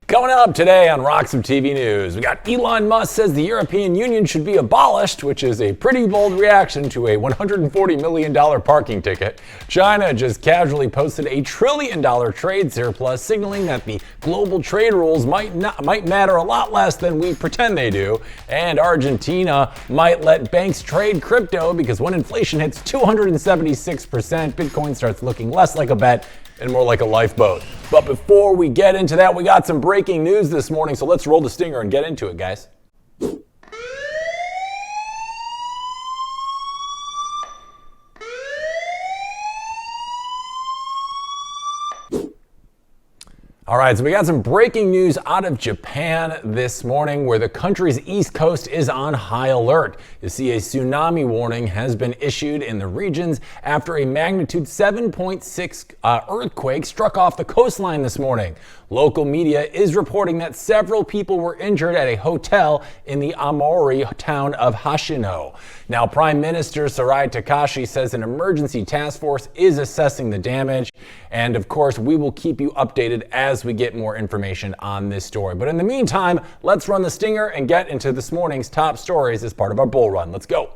Coming up today on RoxomTV News, we got Elon Musk says the European Union should be abolished, which is a pretty bold reaction to a $140 million parking ticket. China just casually posted a $1 trillion trade surplus, signaling that the global trade rules might matter a lot less than we pretend they do. And Argentina might let banks trade crypto because when inflation hits 276%, Bitcoin starts looking less like a bet and more like a lifeboat. But before we get into that, we got some breaking news this morning, so let's roll the stinger and get into it, guys. All right, so we got some breaking news out of Japan this morning, where the country's east coast is on high alert. You see, a tsunami warning has been issued in the regions after a magnitude 7.6 earthquake struck off the coastline this morning. Local media is reporting that several people were injured at a hotel in the Aomori town of Hoshino. Now, Prime Minister Sarai Takashi says an emergency task force is assessing the damage. And of course, we will keep you updated as we get more information on this story. But in the meantime, let's run the stinger and get into this morning's top stories as part of our bull run. Let's go.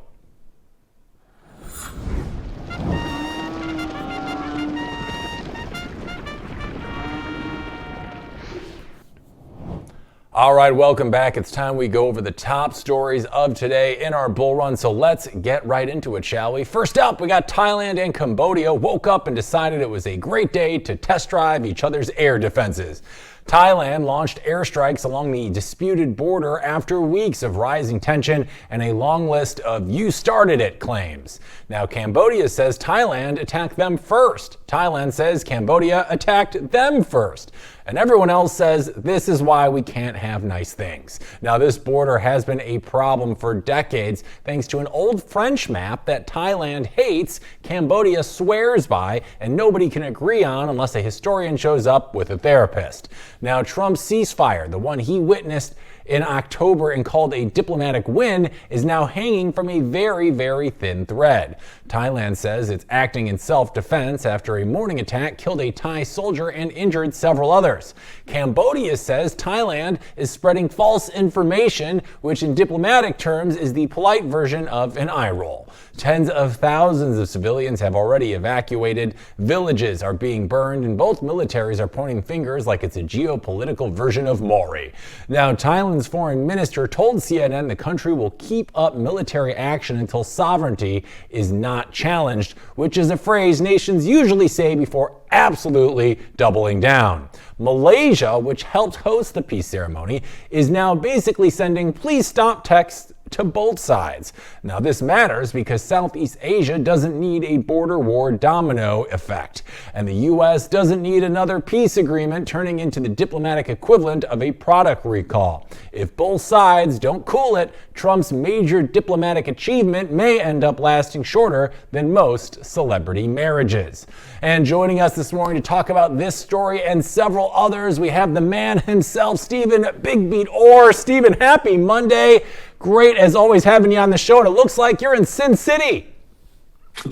All right, welcome back. It's time we go over the top stories of today in our bull run. So let's get right into it, shall we? First up, we got Thailand and Cambodia woke up and decided it was a great day to test drive each other's air defenses. Thailand launched airstrikes along the disputed border after weeks of rising tension and a long list of "you started it" claims. Now, Cambodia says Thailand attacked them first. Thailand says Cambodia attacked them first. And everyone else says this is why we can't have nice things. Now, this border has been a problem for decades thanks to an old French map that Thailand hates, Cambodia swears by, and nobody can agree on unless a historian shows up with a therapist. Now, Trump's ceasefire, the one he witnessed in October and called a diplomatic win, is now hanging from a very, very thin thread. Thailand says it's acting in self-defense after a morning attack killed a Thai soldier and injured several others. Cambodia says Thailand is spreading false information, which in diplomatic terms is the polite version of an eye roll. Tens of thousands of civilians have already evacuated. Villages are being burned, and both militaries are pointing fingers like it's a geopolitical version of Maury. Now, Thailand's foreign minister told CNN the country will keep up military action until sovereignty is not challenged, which is a phrase nations usually say before absolutely doubling down. Malaysia, which helped host the peace ceremony, is now basically sending "please stop" texts to both sides. Now, this matters because Southeast Asia doesn't need a border war domino effect, and the U.S. doesn't need another peace agreement turning into the diplomatic equivalent of a product recall. If both sides don't cool it, Trump's major diplomatic achievement may end up lasting shorter than most celebrity marriages. And joining us this morning to talk about this story and several others, we have the man himself, Stephen Big Beat Orr. Stephen, happy Monday. Great, as always, having you on the show, and it looks like you're in Sin City.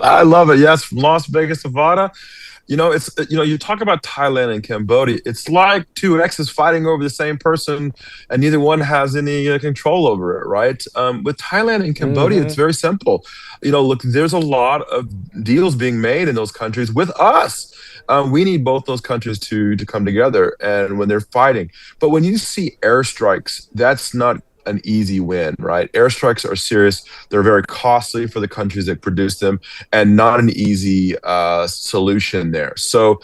I love it. Yes, from Las Vegas, Nevada. It's you talk about Thailand and Cambodia. It's like two exes fighting over the same person, and neither one has any control over it, right? With Thailand and Cambodia, It's very simple. Look, there's a lot of deals being made in those countries with us. We need both those countries to come together, and when they're fighting. But when you see airstrikes, that's not an easy win, right? Airstrikes are serious. They're very costly for the countries that produce them, and not an easy solution there. So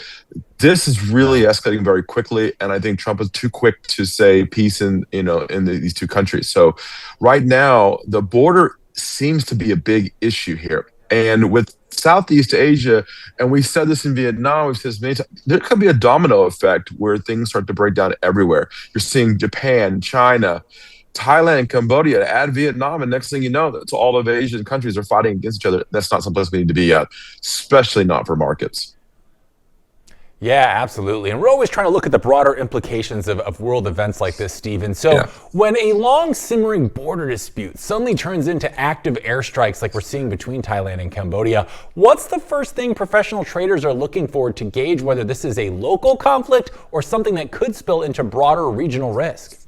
this is really escalating very quickly, and I think Trump is too quick to say peace in these two countries. So right now, the border seems to be a big issue here, and with Southeast Asia, and we've said this in Vietnam, we've said this many times, there could be a domino effect where things start to break down everywhere. You're seeing Japan, China, Thailand, Cambodia, add Vietnam, and next thing you know, that's all of Asian countries are fighting against each other. That's not someplace we need to be at, especially not for markets. Yeah, absolutely. And we're always trying to look at the broader implications of world events like this, Stephen. So Yeah. when a long simmering border dispute suddenly turns into active airstrikes like we're seeing between Thailand and Cambodia, what's the first thing professional traders are looking for to gauge whether this is a local conflict or something that could spill into broader regional risk?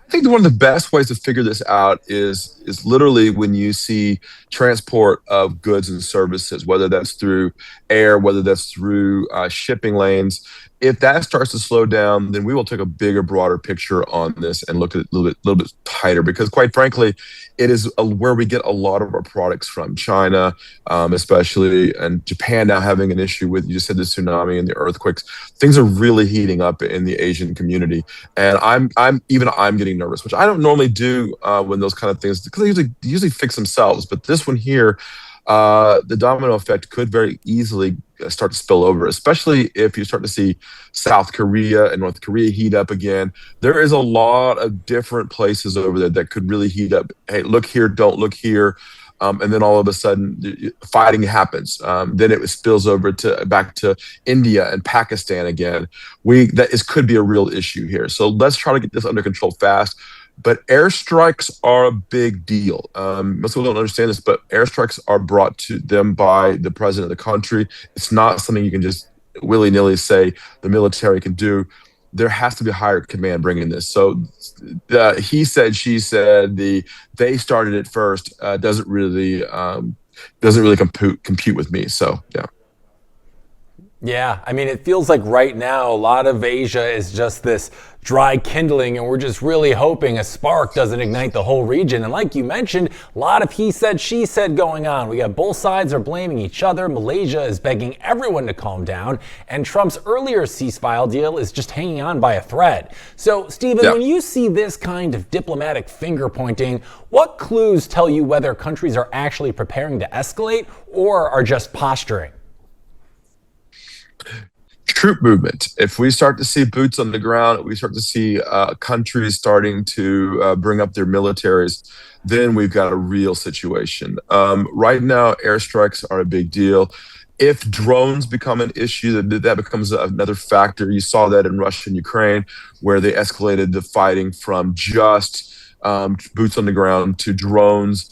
I think one of the best ways to figure this out is literally when you see transport of goods and services, whether that's through air, whether that's through shipping lanes. If that starts to slow down, then we will take a bigger, broader picture on this and look at it a little bit tighter. Because quite frankly, it is where we get a lot of our products from. China, especially, and Japan now having an issue with, you just said, the tsunami and the earthquakes. Things are really heating up in the Asian community, and I'm getting nervous, which I don't normally do when those kind of things, because they usually fix themselves. But this one here, the domino effect could very easily start to spill over, especially if you start to see South Korea and North Korea heat up again. There is a lot of different places over there that could really heat up. Hey, look here, don't look here. And then all of a sudden, fighting happens. Then it spills over to back to India and Pakistan again. Could be a real issue here. So let's try to get this under control fast. But airstrikes are a big deal. Most people don't understand this, but airstrikes are brought to them by the president of the country. It's not something you can just willy-nilly say the military can do. There has to be higher command bringing this. So he said, she said, they started it first. Doesn't really compute with me. So yeah. Yeah, I mean, it feels like right now a lot of Asia is just this dry kindling, and we're just really hoping a spark doesn't ignite the whole region. And like you mentioned, a lot of he said, she said going on. We got both sides are blaming each other. Malaysia is begging everyone to calm down, and Trump's earlier ceasefire deal is just hanging on by a thread. So, Stephen, when you see this kind of diplomatic finger pointing, what clues tell you whether countries are actually preparing to escalate or are just posturing? Troop movement. If we start to see boots on the ground, we start to see countries starting to bring up their militaries, then we've got a real situation. Right now, airstrikes are a big deal. If drones become an issue, that becomes another factor. You saw that in Russia and Ukraine, where they escalated the fighting from just boots on the ground to drones.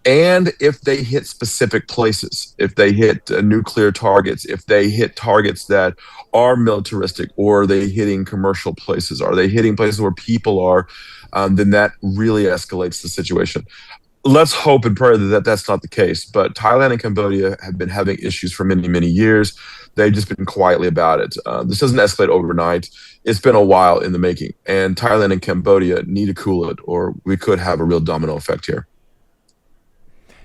And if they hit specific places, if they hit nuclear targets, if they hit targets that are militaristic, or are they hitting commercial places, are they hitting places where people are, then that really escalates the situation. Let's hope and pray that that's not the case. But Thailand and Cambodia have been having issues for many, many years. They've just been quietly about it. This doesn't escalate overnight. It's been a while in the making. And Thailand and Cambodia need to cool it, or we could have a real domino effect here.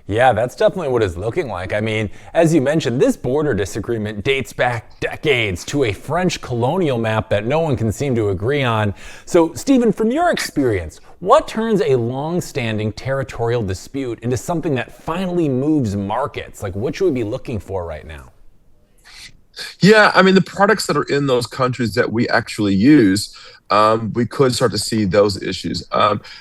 Yeah, that's definitely what it's looking like. I mean, as you mentioned, this border disagreement dates back decades to a French colonial map that no one can seem to agree on. So, Stephen, from your experience, what turns a long-standing territorial dispute into something that finally moves markets? Like, what should we be looking for right now? Yeah, I mean, the products that are in those countries that we actually use, we could start to see those issues.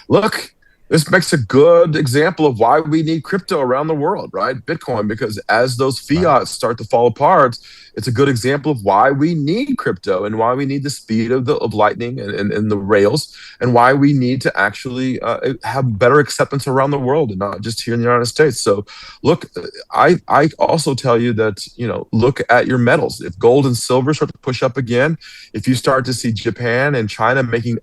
Look, this makes a good example of why we need crypto around the world, right? Bitcoin, because as those fiats start to fall apart, it's a good example of why we need crypto and why we need the speed of lightning and the rails, and why we need to actually have better acceptance around the world and not just here in the United States. So look, I also tell you that, look at your metals. If gold and silver start to push up again, if you start to see Japan and China making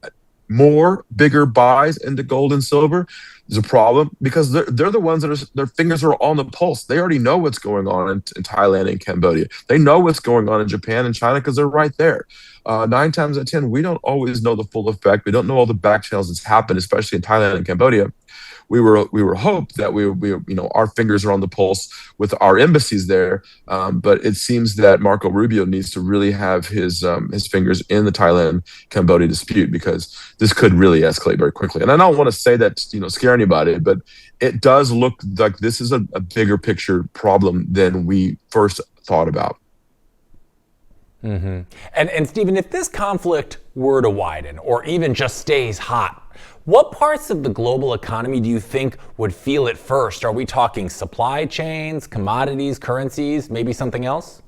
more bigger buys into gold and silver, there's a problem, because they're the ones that their fingers are on the pulse. They already know what's going on in Thailand and Cambodia. They know what's going on in Japan and China because they're right there. 9 times out of 10, we don't always know the full effect. We don't know all the back channels that's happened, especially in Thailand and Cambodia. We were hoped that we our fingers are on the pulse with our embassies there, but it seems that Marco Rubio needs to really have his fingers in the Thailand Cambodia dispute, because this could really escalate very quickly. And I don't want to say that scare anybody, but it does look like this is a bigger picture problem than we first thought about. Mm-hmm. And Stephen, if this conflict were to widen or even just stays hot, what parts of the global economy do you think would feel it first? Are we talking supply chains, commodities, currencies, maybe something else?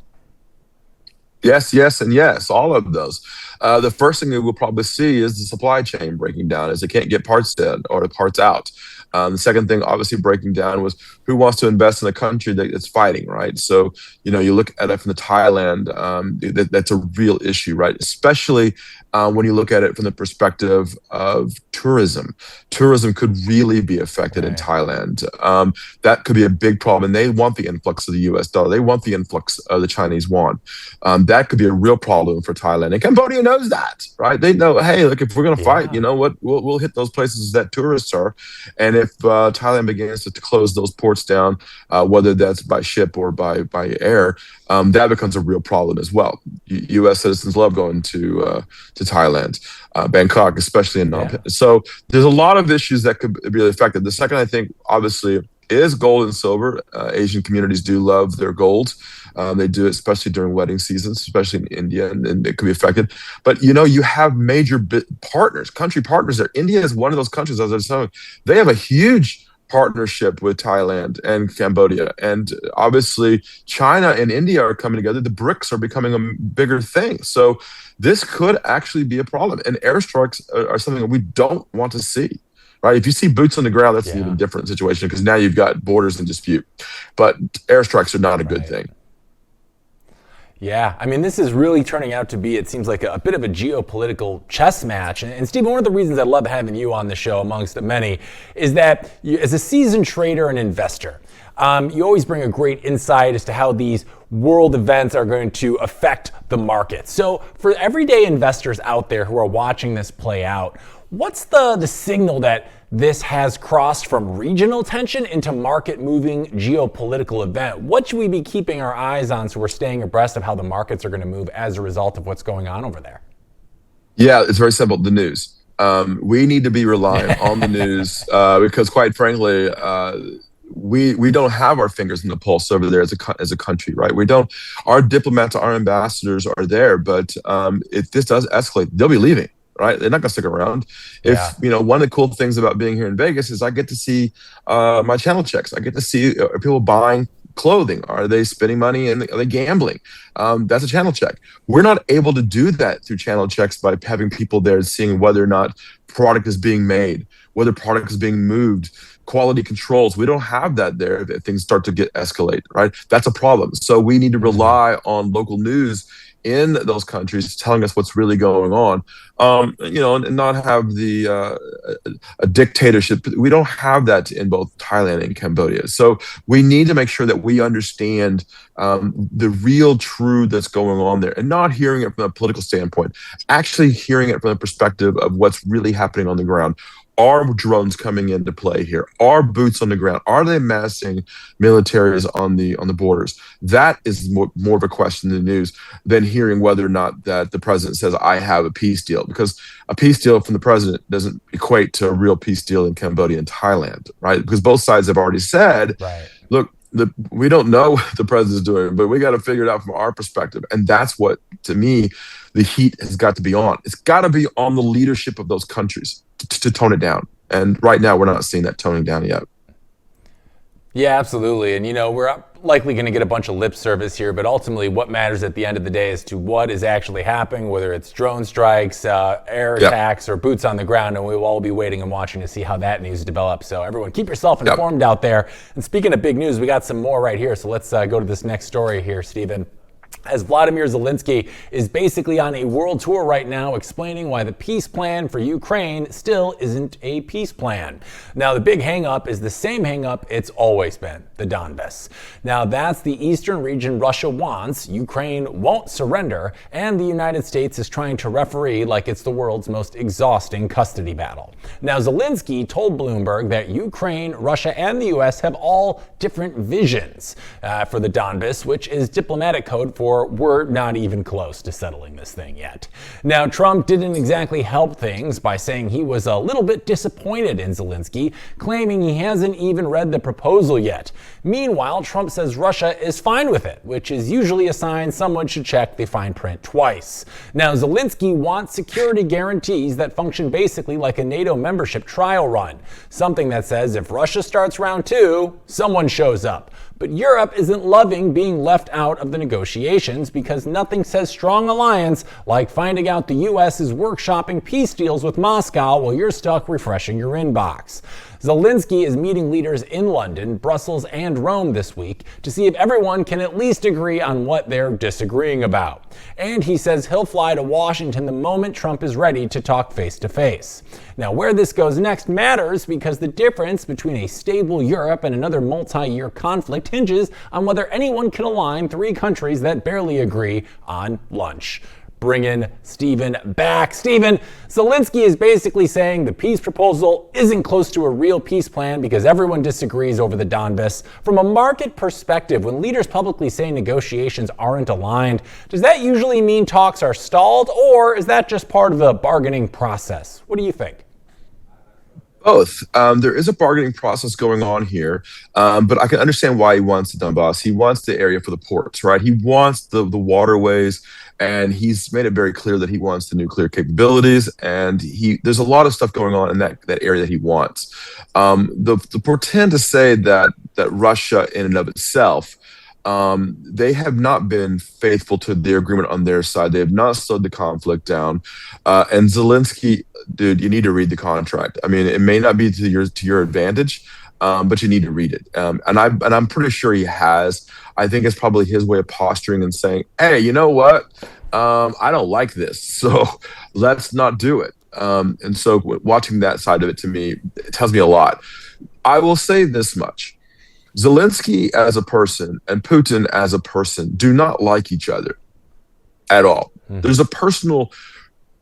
Yes, yes, and yes, all of those. The first thing that we'll probably see is the supply chain breaking down as they can't get parts in or the parts out. The second thing, obviously, breaking down was who wants to invest in a country that's fighting, right? So, you look at it from the Thailand, that's a real issue, right? Especially when you look at it from the perspective of tourism. Tourism could really be affected in Right. Thailand. That could be a big problem. And they want the influx of the US dollar, they want the influx of the Chinese yuan. That could be a real problem for Thailand. And Cambodia knows that, right? They know, hey, look, if we're going to fight, Yeah. you know what, we'll hit those places that tourists are. And if Thailand begins to close those ports down, whether that's by ship or by air, that becomes a real problem as well. U.S. citizens love going to Thailand, Bangkok, especially in Phnom Penh. Yeah. So there's a lot of issues that could be really affected. The second, I think, obviously, is gold and silver. Asian communities do love their gold. They do, especially during wedding seasons, especially in India, and it could be affected. But you have major partners, country partners there. India is one of those countries, as I was saying, they have a huge partnership with Thailand and Cambodia. And obviously, China and India are coming together. The BRICS are becoming a bigger thing. So this could actually be a problem. And airstrikes are something that we don't want to see. Right? If you see boots on the ground, that's an even different situation because now you've got borders in dispute. But airstrikes are not a good thing. Yeah, I mean, this is really turning out to be, it seems like a bit of a geopolitical chess match. And Stephen, one of the reasons I love having you on the show, amongst the many, is that you, as a seasoned trader and investor, you always bring a great insight as to how these world events are going to affect the market. So for everyday investors out there who are watching this play out, what's the signal that this has crossed from regional tension into market-moving geopolitical event? What should we be keeping our eyes on so we're staying abreast of how the markets are going to move as a result of what's going on over there? Yeah, it's very simple. The news. We need to be reliant on the news because, quite frankly, we don't have our fingers in the pulse over there as a country, right? We don't. Our diplomats, our ambassadors are there, but if this does escalate, they'll be leaving. Right, they're not going to stick around. If one of the cool things about being here in Vegas is I get to see my channel checks. I get to see are people buying clothing. Are they spending money and are they gambling? That's a channel check. We're not able to do that through channel checks by having people there seeing whether or not product is being made, whether product is being moved, quality controls. We don't have that there if things start to escalate. Right, that's a problem. So we need to rely on local news in those countries telling us what's really going on, and not have a dictatorship. We don't have that in both Thailand and Cambodia. So we need to make sure that we understand the real truth that's going on there and not hearing it from a political standpoint, actually hearing it from the perspective of what's really happening on the ground. Are drones coming into play here? Are boots on the ground? Are they massing militaries on the borders? That is more of a question in the news than hearing whether or not that the president says, I have a peace deal. Because a peace deal from the president doesn't equate to a real peace deal in Cambodia and Thailand, right? Because both sides have already said, look, we don't know what the president's doing, but we got to figure it out from our perspective. And that's what, to me, the heat has got to be on. It's got to be on the leadership of those countries to tone it down. And right now, we're not seeing that toning down yet. Yeah, absolutely. And, we're likely going to get a bunch of lip service here, but ultimately what matters at the end of the day is to what is actually happening, whether it's drone strikes, air attacks, or boots on the ground. And we will all be waiting and watching to see how that news develops. So everyone, keep yourself informed out there. And speaking of big news, we got some more right here. So let's go to this next story here, Stephen. As Vladimir Zelensky is basically on a world tour right now explaining why the peace plan for Ukraine still isn't a peace plan. Now, the big hang-up is the same hang-up it's always been, the Donbas. Now, that's the eastern region Russia wants, Ukraine won't surrender, and the United States is trying to referee like it's the world's most exhausting custody battle. Now, Zelensky told Bloomberg that Ukraine, Russia, and the U.S. have all different visions for the Donbas, which is diplomatic code for we're not even close to settling this thing yet. Now, Trump didn't exactly help things by saying he was a little bit disappointed in Zelensky, claiming he hasn't even read the proposal yet. Meanwhile, Trump says Russia is fine with it, which is usually a sign someone should check the fine print twice. Now, Zelensky wants security guarantees that function basically like a NATO membership trial run, something that says if Russia starts round 2, someone shows up. But Europe isn't loving being left out of the negotiations because nothing says strong alliance like finding out the US is workshopping peace deals with Moscow while you're stuck refreshing your inbox. Zelensky is meeting leaders in London, Brussels, and Rome this week to see if everyone can at least agree on what they're disagreeing about. And he says he'll fly to Washington the moment Trump is ready to talk face to face. Now, where this goes next matters because the difference between a stable Europe and another multi-year conflict hinges on whether anyone can align three countries that barely agree on lunch. Bring in Stephen back. Stephen, Zelensky is basically saying the peace proposal isn't close to a real peace plan because everyone disagrees over the Donbass. From a market perspective, when leaders publicly say negotiations aren't aligned, does that usually mean talks are stalled, or is that just part of the bargaining process? What do you think? Both. There is a bargaining process going on here, but I can understand why he wants the Donbass. He wants the area for the ports, right? He wants the waterways, and he's made it very clear that he wants the nuclear capabilities. And there's a lot of stuff going on in that area that he wants. The pretend to say that Russia in and of itself, they have not been faithful to their agreement on their side. They have not slowed the conflict down. And Zelensky, dude, you need to read the contract. I mean, it may not be to your advantage, but you need to read it. And I'm pretty sure he has. I think it's probably his way of posturing and saying, "Hey, you know what? I don't like this, so let's not do it." And so watching that side of it, to me, it tells me a lot. I will say this much. Zelensky as a person and Putin as a person do not like each other at all. Mm-hmm. There's a personal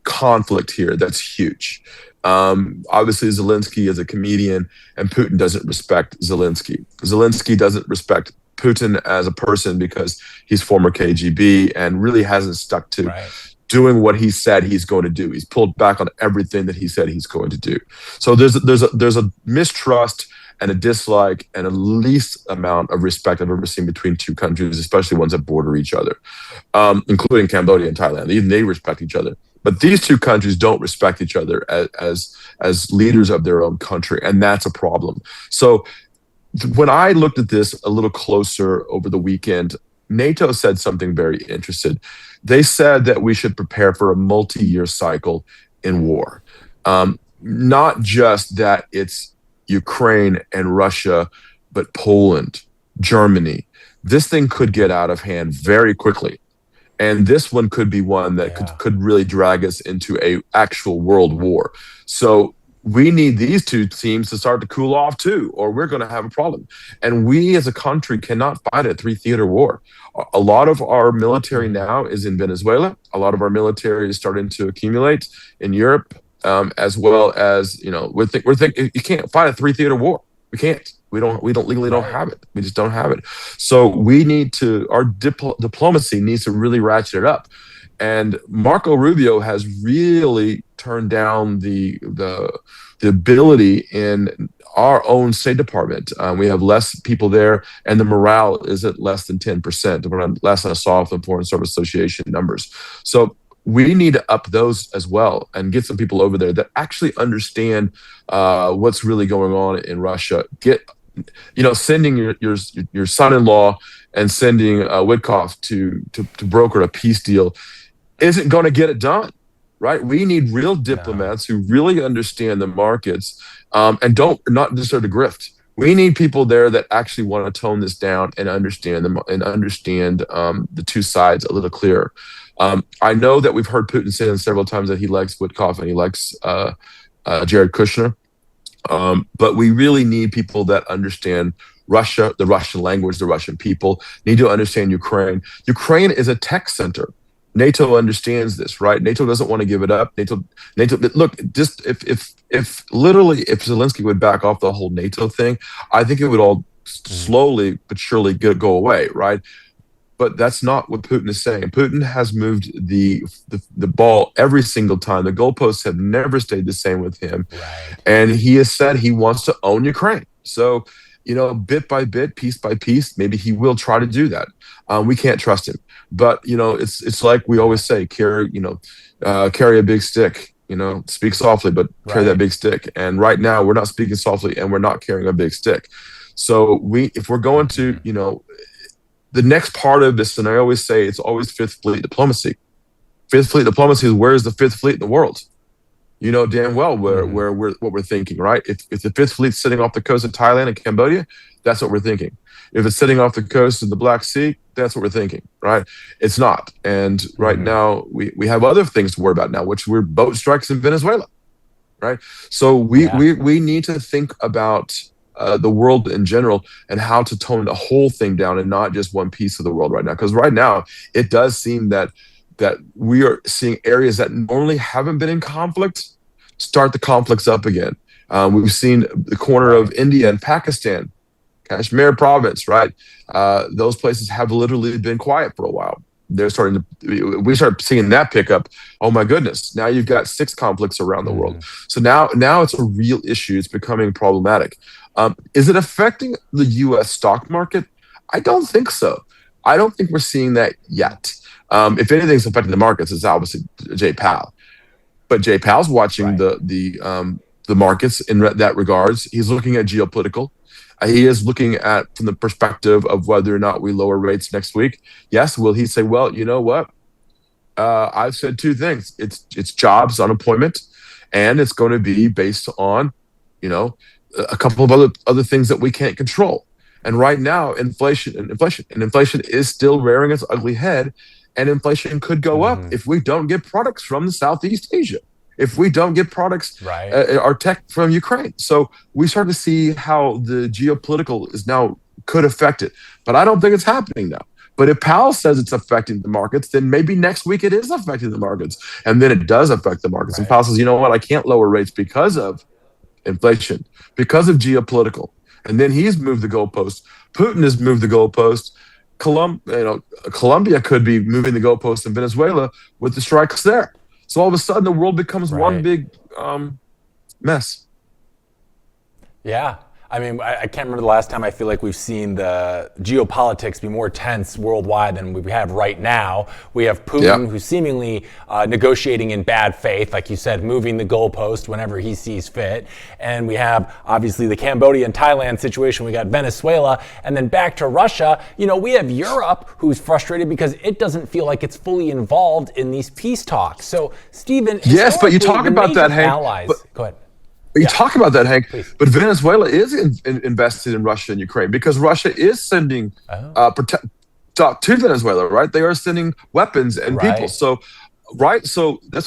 conflict here that's huge. Obviously, Zelensky is a comedian, and Putin doesn't respect Zelensky. Zelensky doesn't respect Putin as a person because he's former KGB and really hasn't stuck to doing what he said he's going to do. He's pulled back on everything that he said he's going to do. So there's a mistrust and a dislike and a least amount of respect I've ever seen between two countries, especially ones that border each other, including Cambodia and Thailand. Even they respect each other. But these two countries don't respect each other as leaders of their own country, and that's a problem. So when I looked at this a little closer over the weekend, NATO said something very interesting. They said that we should prepare for a multi-year cycle in war. Not just that it's Ukraine and Russia, but Poland, Germany. This thing could get out of hand very quickly. And this one could be one that could really drag us into a actual world war. So we need these two teams to start to cool off too, or we're going to have a problem. And we as a country cannot fight a three-theater war. A lot of our military now is in Venezuela. A lot of our military is starting to accumulate in Europe, as well as, we're thinking you can't fight a three-theater war. We can't. We don't legally don't have it. We just don't have it. So we need to, our diplomacy needs to really ratchet it up. And Marco Rubio has really turned down the ability in our own State Department. We have less people there, and the morale is at less than 10%, less than a soft and Foreign Service Association numbers. So we need to up those as well and get some people over there that actually understand what's really going on in Russia. Sending your son-in-law and sending Witkoff to broker a peace deal isn't going to get it done, right? We need real diplomats who really understand the markets and not just are to grift. We need people there that actually want to tone this down and understand them and understand the two sides a little clearer. I know that we've heard Putin say several times that he likes Witkoff and he likes Jared Kushner. But we really need people that understand Russia, the Russian language, the Russian people, need to understand Ukraine. Ukraine is a tech center. NATO understands this, right? NATO doesn't want to give it up. NATO. Look, just if Zelensky would back off the whole NATO thing, I think it would all slowly but surely go away, right? But that's not what Putin is saying. Putin has moved the ball every single time. The goalposts have never stayed the same with him. Right. And he has said he wants to own Ukraine. So, bit by bit, piece by piece, maybe he will try to do that. We can't trust him. But, it's like we always say, carry a big stick. Speak softly, but carry that big stick. And right now we're not speaking softly and we're not carrying a big stick. So if we're going to, the next part of this, and I always say it's always Fifth Fleet diplomacy. Fifth Fleet diplomacy is, where is the Fifth Fleet in the world? You know damn well where what we're thinking, right? If the Fifth Fleet's sitting off the coast of Thailand and Cambodia, that's what we're thinking. If it's sitting off the coast of the Black Sea, that's what we're thinking, right? It's not. And right now, we have other things to worry about now, which were boat strikes in Venezuela, right? So we need to think about the world in general and how to tone the whole thing down and not just one piece of the world right now. Because right now, it does seem that we are seeing areas that normally haven't been in conflict start the conflicts up again. We've seen the corner of India and Pakistan, Kashmir province, right? Those places have literally been quiet for a while. We start seeing that pick up. Oh my goodness. Now you've got 6 conflicts around the world. So now it's a real issue. It's becoming problematic. Is it affecting the US stock market? I don't think so. I don't think we're seeing that yet. If anything's affecting the markets, it's obviously Jay Powell. But Jay Powell's watching the markets in that regards. He's looking at geopolitical. He is looking at from the perspective of whether or not we lower rates next week. Yes, will he say, well, you know what? I've said 2 things. It's jobs, unemployment, and it's going to be based on, a couple of other things that we can't control. And right now, inflation is still rearing its ugly head. And inflation could go up if we don't get products from the Southeast Asia, if we don't get products, our tech from Ukraine. So we start to see how the geopolitical is now could affect it. But I don't think it's happening now. But if Powell says it's affecting the markets, then maybe next week it is affecting the markets. And then it does affect the markets. And Powell says, you know what, I can't lower rates because of inflation, because of geopolitical. And then he's moved the goalpost. Putin has moved the goalpost. Colombia could be moving the goalposts in Venezuela with the strikes there. So all of a sudden, the world becomes one big mess. Yeah. I mean, I can't remember the last time I feel like we've seen the geopolitics be more tense worldwide than we have right now. We have Putin, who's seemingly negotiating in bad faith, like you said, moving the goalpost whenever he sees fit. And we have, obviously, the Cambodia and Thailand situation. We got Venezuela. And then back to Russia, we have Europe, who's frustrated because it doesn't feel like it's fully involved in these peace talks. So, Stephen, yes, but you talk about that, Hank. Go ahead. You talk about that, Hank, but Venezuela is invested in Russia and Ukraine because Russia is sending to Venezuela, right? They are sending weapons and people. So that's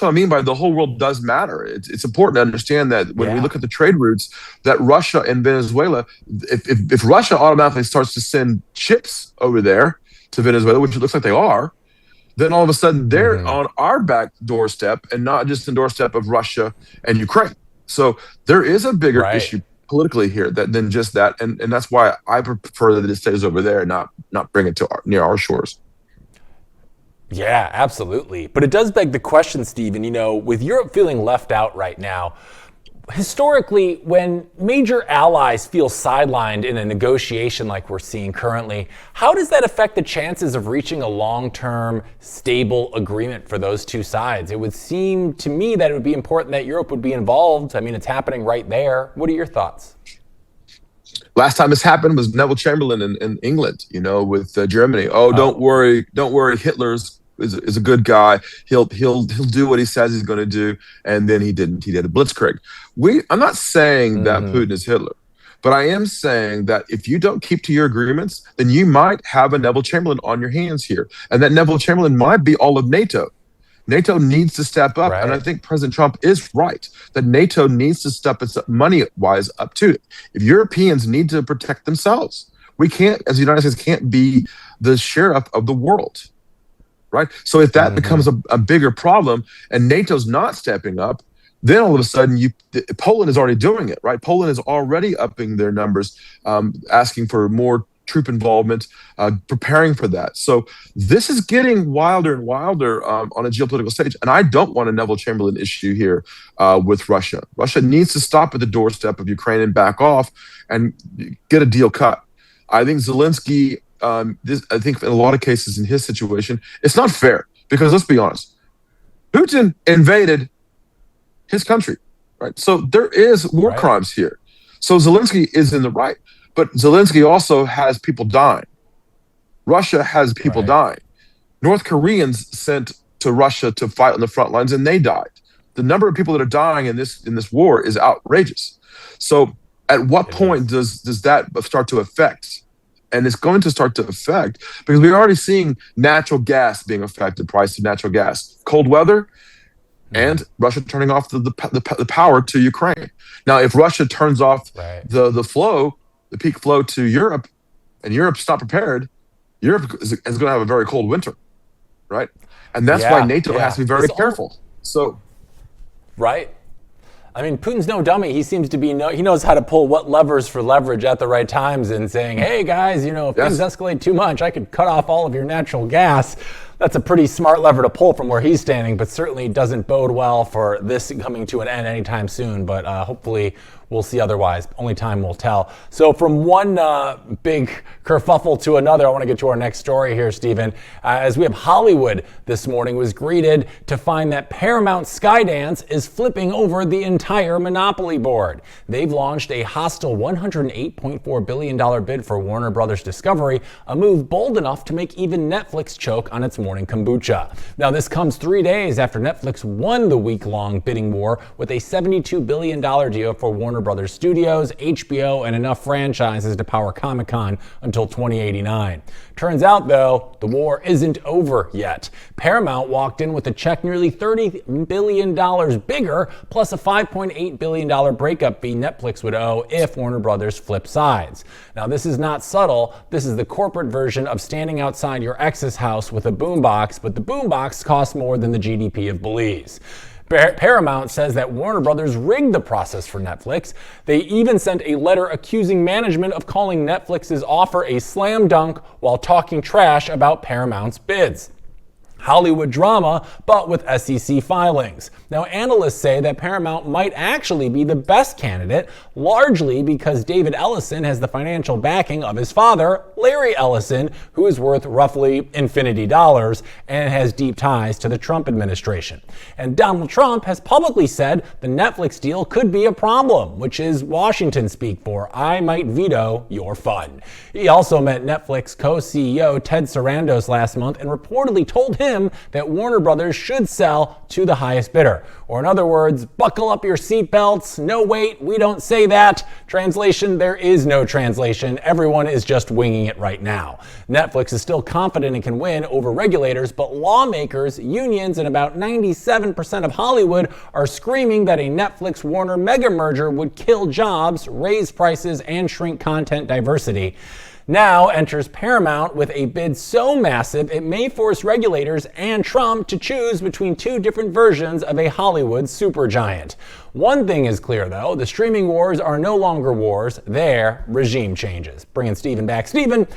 what I mean by the whole world does matter. It's important to understand that when we look at the trade routes, that Russia and Venezuela, if Russia automatically starts to send ships over there to Venezuela, which it looks like they are, then all of a sudden they're on our back doorstep and not just the doorstep of Russia and Ukraine. So there is a bigger issue politically here than just that, and that's why I prefer that it stays over there, and not bring it to near our shores. Yeah, absolutely. But it does beg the question, Stephen. With Europe feeling left out right now, historically, when major allies feel sidelined in a negotiation like we're seeing currently, how does that affect the chances of reaching a long-term, stable agreement for those 2 sides? It would seem to me that it would be important that Europe would be involved. I mean, it's happening right there. What are your thoughts? Last time this happened was Neville Chamberlain in England, with Germany. Don't worry, Hitler's is a good guy. He'll do what he says he's going to do, and then he didn't. He did a blitzkrieg. I'm not saying that Putin is Hitler, but I am saying that if you don't keep to your agreements, then you might have a Neville Chamberlain on your hands here, and that Neville Chamberlain might be all of NATO. NATO needs to step up, and I think President Trump is right that NATO needs to step its money-wise up too. If Europeans need to protect themselves, we can't, as the United States, can't be the sheriff of the world. Right. So if that becomes a bigger problem and NATO's not stepping up, then all of a sudden Poland is already doing it. Right. Poland is already upping their numbers, asking for more troop involvement, preparing for that. So this is getting wilder and wilder on a geopolitical stage. And I don't want a Neville Chamberlain issue here with Russia. Russia needs to stop at the doorstep of Ukraine and back off and get a deal cut. I think Zelensky, I think in a lot of cases in his situation, it's not fair because let's be honest, Putin invaded his country, right? So there is war crimes here. So Zelensky is in the right, But Zelensky also has people dying. Russia has people dying. North Koreans sent to Russia to fight on the front lines, and they died. The number of people that are dying in this war is outrageous. So, at what point does that start to affect? And it's going to start to affect because we're already seeing natural gas being affected, price of natural gas, cold weather, and Russia turning off the power to Ukraine. Now, if Russia turns off the peak flow to Europe, and Europe's not prepared, Europe is going to have a very cold winter, right? And that's why NATO has to be very careful. So, right. I mean, Putin's no dummy. He seems to be he knows how to pull what levers for leverage at the right times and saying, hey guys, if things escalate too much, I could cut off all of your natural gas. That's a pretty smart lever to pull from where he's standing, but certainly doesn't bode well for this coming to an end anytime soon. But hopefully we'll see otherwise. Only time will tell. So from one big kerfuffle to another, I want to get to our next story here, Stephen. As we have Hollywood this morning was greeted to find that Paramount Skydance is flipping over the entire monopoly board. They've launched a hostile $108.4 billion bid for Warner Brothers Discovery, a move bold enough to make even Netflix choke on its morning kombucha. Now, this comes 3 days after Netflix won the week-long bidding war with a $72 billion deal for Warner Brothers Studios, HBO, and enough franchises to power Comic-Con until 2089. Turns out, though, the war isn't over yet. Paramount walked in with a check nearly $30 billion bigger, plus a $5.8 billion breakup fee Netflix would owe if Warner Brothers flipped sides. Now, this is not subtle. This is the corporate version of standing outside your ex's house with a boombox, but the boombox costs more than the GDP of Belize. Paramount says that Warner Brothers rigged the process for Netflix. They even sent a letter accusing management of calling Netflix's offer a slam dunk while talking trash about Paramount's bids. Hollywood drama, but with SEC filings. Now, analysts say that Paramount might actually be the best candidate, largely because David Ellison has the financial backing of his father, Larry Ellison, who is worth roughly infinity dollars and has deep ties to the Trump administration. And Donald Trump has publicly said the Netflix deal could be a problem, which is Washington speak for I might veto your fun. He also met Netflix co-CEO Ted Sarandos last month and reportedly told him that Warner Brothers should sell to the highest bidder. Or in other words, buckle up your seatbelts. No, wait, we don't say that. Translation, there is no translation. Everyone is just winging it right now. Netflix is still confident it can win over regulators, but lawmakers, unions, and about 97% of Hollywood are screaming that a Netflix-Warner mega merger would kill jobs, raise prices, and shrink content diversity. Now enters Paramount with a bid so massive it may force regulators and Trump to choose between two different versions of a Hollywood supergiant. One thing is clear, though, the streaming wars are no longer wars, they're regime changes. Bringing Stephen back. Stephen,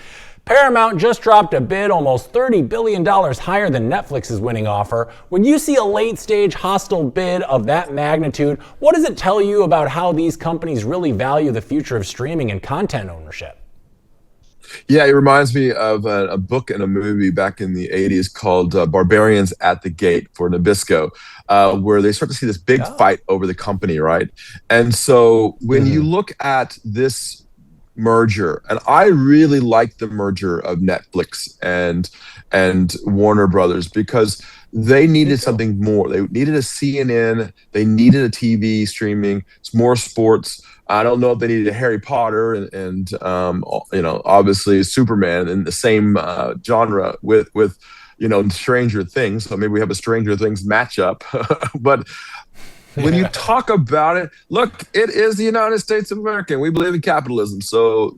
Paramount just dropped a bid almost $30 billion higher than Netflix's winning offer. When you see a late-stage hostile bid of that magnitude, what does it tell you about how these companies really value the future of streaming and content ownership? Yeah, it reminds me of a book and a movie back in the 80s called Barbarians at the Gate for Nabisco, where they start to see this big fight over the company, right? And so when you look at this merger, and I really like the merger of Netflix and Warner Brothers because they needed something more. They needed a CNN. They needed a TV streaming. It's more sports. I don't know if they needed a Harry Potter and obviously Superman in the same genre with Stranger Things. So maybe we have a Stranger Things matchup. But when you talk about it, look, it is the United States of America. And we believe in capitalism. So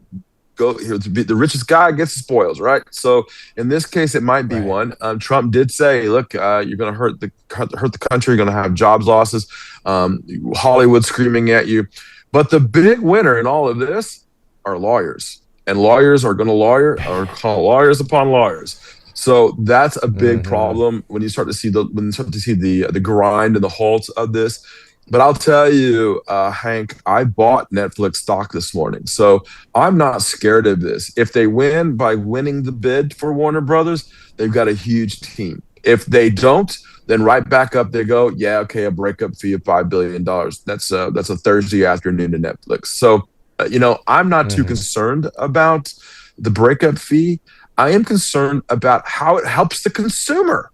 go here to be the richest guy gets the spoils, right? So in this case, it might be one. Trump did say, look, you're going to hurt the country. You're going to have jobs losses. Hollywood screaming at you. But the big winner in all of this are lawyers, and lawyers are going to call lawyers upon lawyers. So that's a big problem when you start to see the grind and the halt of this. But I'll tell you, Hank, I bought Netflix stock this morning, so I'm not scared of this. If they win by winning the bid for Warner Brothers, they've got a huge team. If they don't, then right back up they go. Yeah, okay, a breakup fee of $5 billion. That's a Thursday afternoon to Netflix. So I'm not too Hmm. concerned about the breakup fee. I am concerned about how it helps the consumer,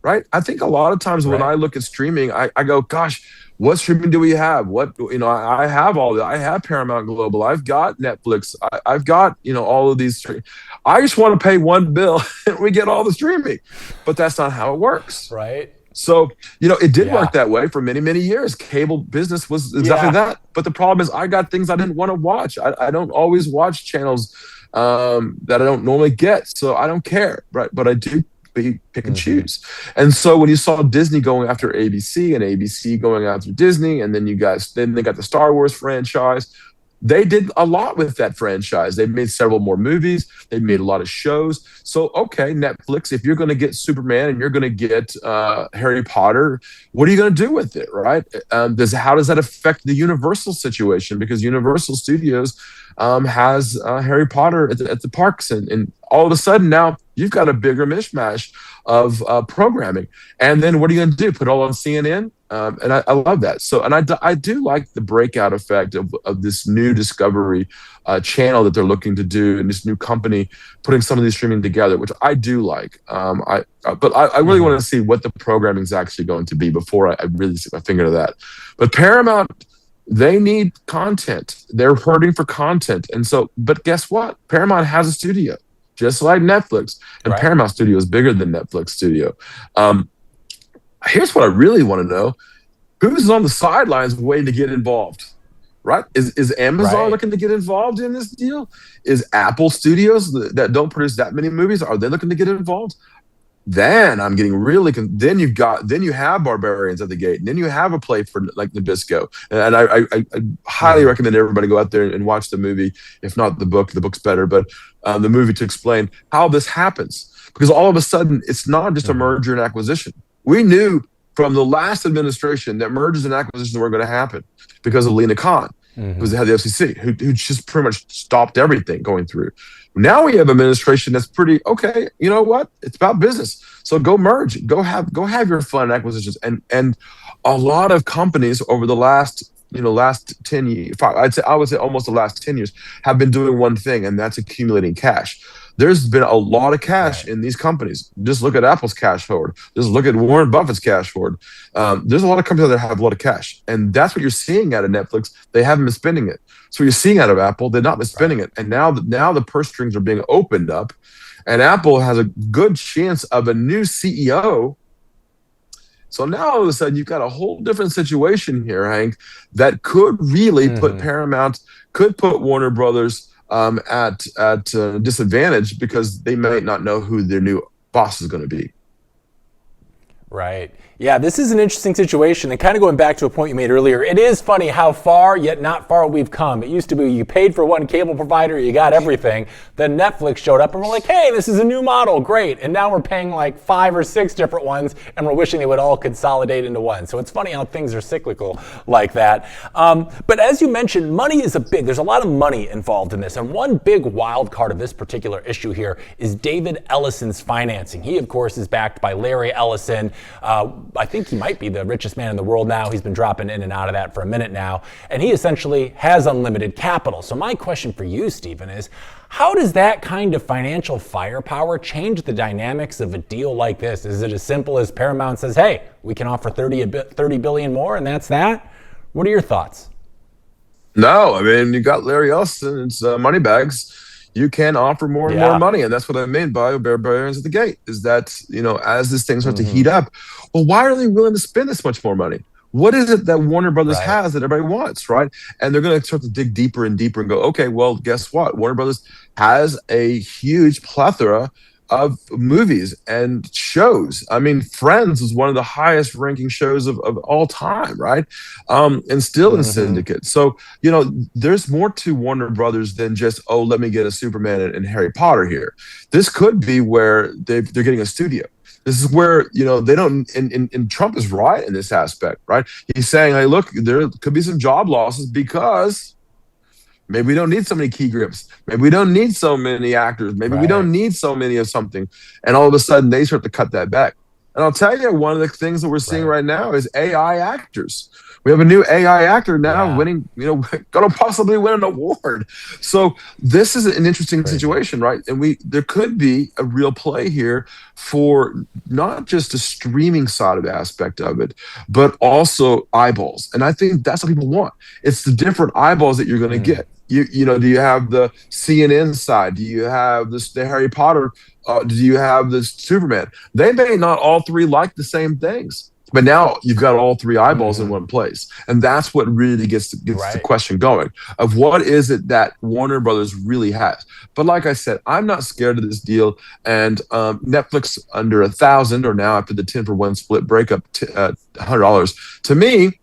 right? I think a lot of times when I Right. look at streaming, I go, gosh, what streaming do we have? I have I have Paramount Global. I've got Netflix. I've got, all of these. I just want to pay one bill and we get all the streaming, but that's not how it works. Right. So, it did work Yeah. that way for many, many years. Cable business was exactly Yeah. that. But the problem is I got things I didn't want to watch. I don't always watch channels that I don't normally get. So I don't care, right? But I do pick and Hmm. choose. And so when you saw Disney going after ABC and ABC going after Disney, and then then they got the Star Wars franchise, they did a lot with that franchise. They made several more movies. They made a lot of shows. So, okay, Netflix, if you're going to get Superman and you're going to get Harry Potter, what are you going to do with it, right? How does that affect the Universal situation? Because Universal Studios has Harry Potter at the parks, and all of a sudden now you've got a bigger mishmash of programming. And then what are you going to do? Put it all on CNN? And I love that. So, and I do like the breakout effect of this new Discovery channel that they're looking to do, and this new company putting some of these streaming together, which I do like. But I really want Hmm. to see what the programming is actually going to be before I really stick my finger to that. But Paramount, they need content. They're hurting for content. And so, but guess what? Paramount has a studio, just like Netflix. And Right. Paramount Studio is bigger than Netflix Studio. Um, Here's what I really want to know: who's on the sidelines waiting to get involved? Right? Is Amazon Right. looking to get involved in this deal? Is Apple Studios that don't produce that many movies, are they looking to get involved? Then I'm getting really. Then you have Barbarians at the gate, and then you have a play for like Nabisco. And I highly Hmm. recommend everybody go out there and watch the movie. If not the book, the book's better, but the movie to explain how this happens. Because all of a sudden, it's not just a Hmm. merger and acquisition. We knew from the last administration that mergers and acquisitions were going to happen because of Lena Khan, who was Hmm. the head of the FCC, who just pretty much stopped everything going through. Now we have an administration that's pretty okay. You know what? It's about business. So go merge, go have your fun acquisitions, and a lot of companies over the last 10 years, I would say almost the last 10 years, have been doing one thing, and that's accumulating cash. There's been a lot of cash Right. in these companies. Just look at Apple's cash forward. Just look at Warren Buffett's cash forward. There's a lot of companies that have a lot of cash, and that's what you're seeing out of Netflix. They haven't been spending it. So you're seeing out of Apple, they've not been Right. spending it, and now the purse strings are being opened up, and Apple has a good chance of a new CEO. So now all of a sudden you've got a whole different situation here, Hank, that could really put Hmm. Paramount, could put Warner Brothers at disadvantage because they might not know who their new boss is going to be. Right. Yeah, this is an interesting situation. And kind of going back to a point you made earlier, it is funny how far, yet not far, we've come. It used to be you paid for one cable provider, you got everything. Then Netflix showed up and we're like, hey, this is a new model, great. And now we're paying like 5 or 6 different ones and we're wishing they would all consolidate into one. So it's funny how things are cyclical like that. But as you mentioned, money is there's a lot of money involved in this. And one big wild card of this particular issue here is David Ellison's financing. He, of course, is backed by Larry Ellison. I think he might be the richest man in the world now. He's been dropping in and out of that for a minute now. And he essentially has unlimited capital. So my question for you, Stephen, is how does that kind of financial firepower change the dynamics of a deal like this? Is it as simple as Paramount says, hey, we can offer 30 billion more and that's that? What are your thoughts? No, I mean, you got Larry Ellison, it's money bags. You can offer more and more Yeah. money. And that's what I mean by barbarians at the gate, is that, as this thing starts to Hmm. heat up, well, why are they willing to spend this much more money? What is it that Warner Brothers Right. has that everybody wants, right? And they're going to start to dig deeper and deeper and go, okay, well, guess what? Warner Brothers has a huge plethora of movies and shows. I mean, Friends is one of the highest ranking shows of all time, right? And still in Hmm. syndicate. So, there's more to Warner Brothers than just, oh, let me get a Superman and Harry Potter here. This could be where they're getting a studio. This is where, they don't, and Trump is right in this aspect, right? He's saying, hey, look, there could be some job losses because maybe we don't need so many key grips. Maybe we don't need so many actors. Maybe we Right. don't need so many of something. And all of a sudden they start to cut that back. And I'll tell you, one of the things that we're seeing right now is AI actors. We have a new AI actor now winning, going to possibly win an award. So this is an interesting situation, right? And there could be a real play here for not just the streaming side of the aspect of it, but also eyeballs. And I think that's what people want. It's the different eyeballs that you're going to get. Do you have the CNN side? Do you have the Harry Potter? Do you have the Superman? They may not all three like the same things, but now you've got all three eyeballs in one place, and that's what really gets the question going of what is it that Warner Brothers really has. But like I said, I'm not scared of this deal, and Netflix under 1,000, or now after the 10-for-1 split breakup, $100 to me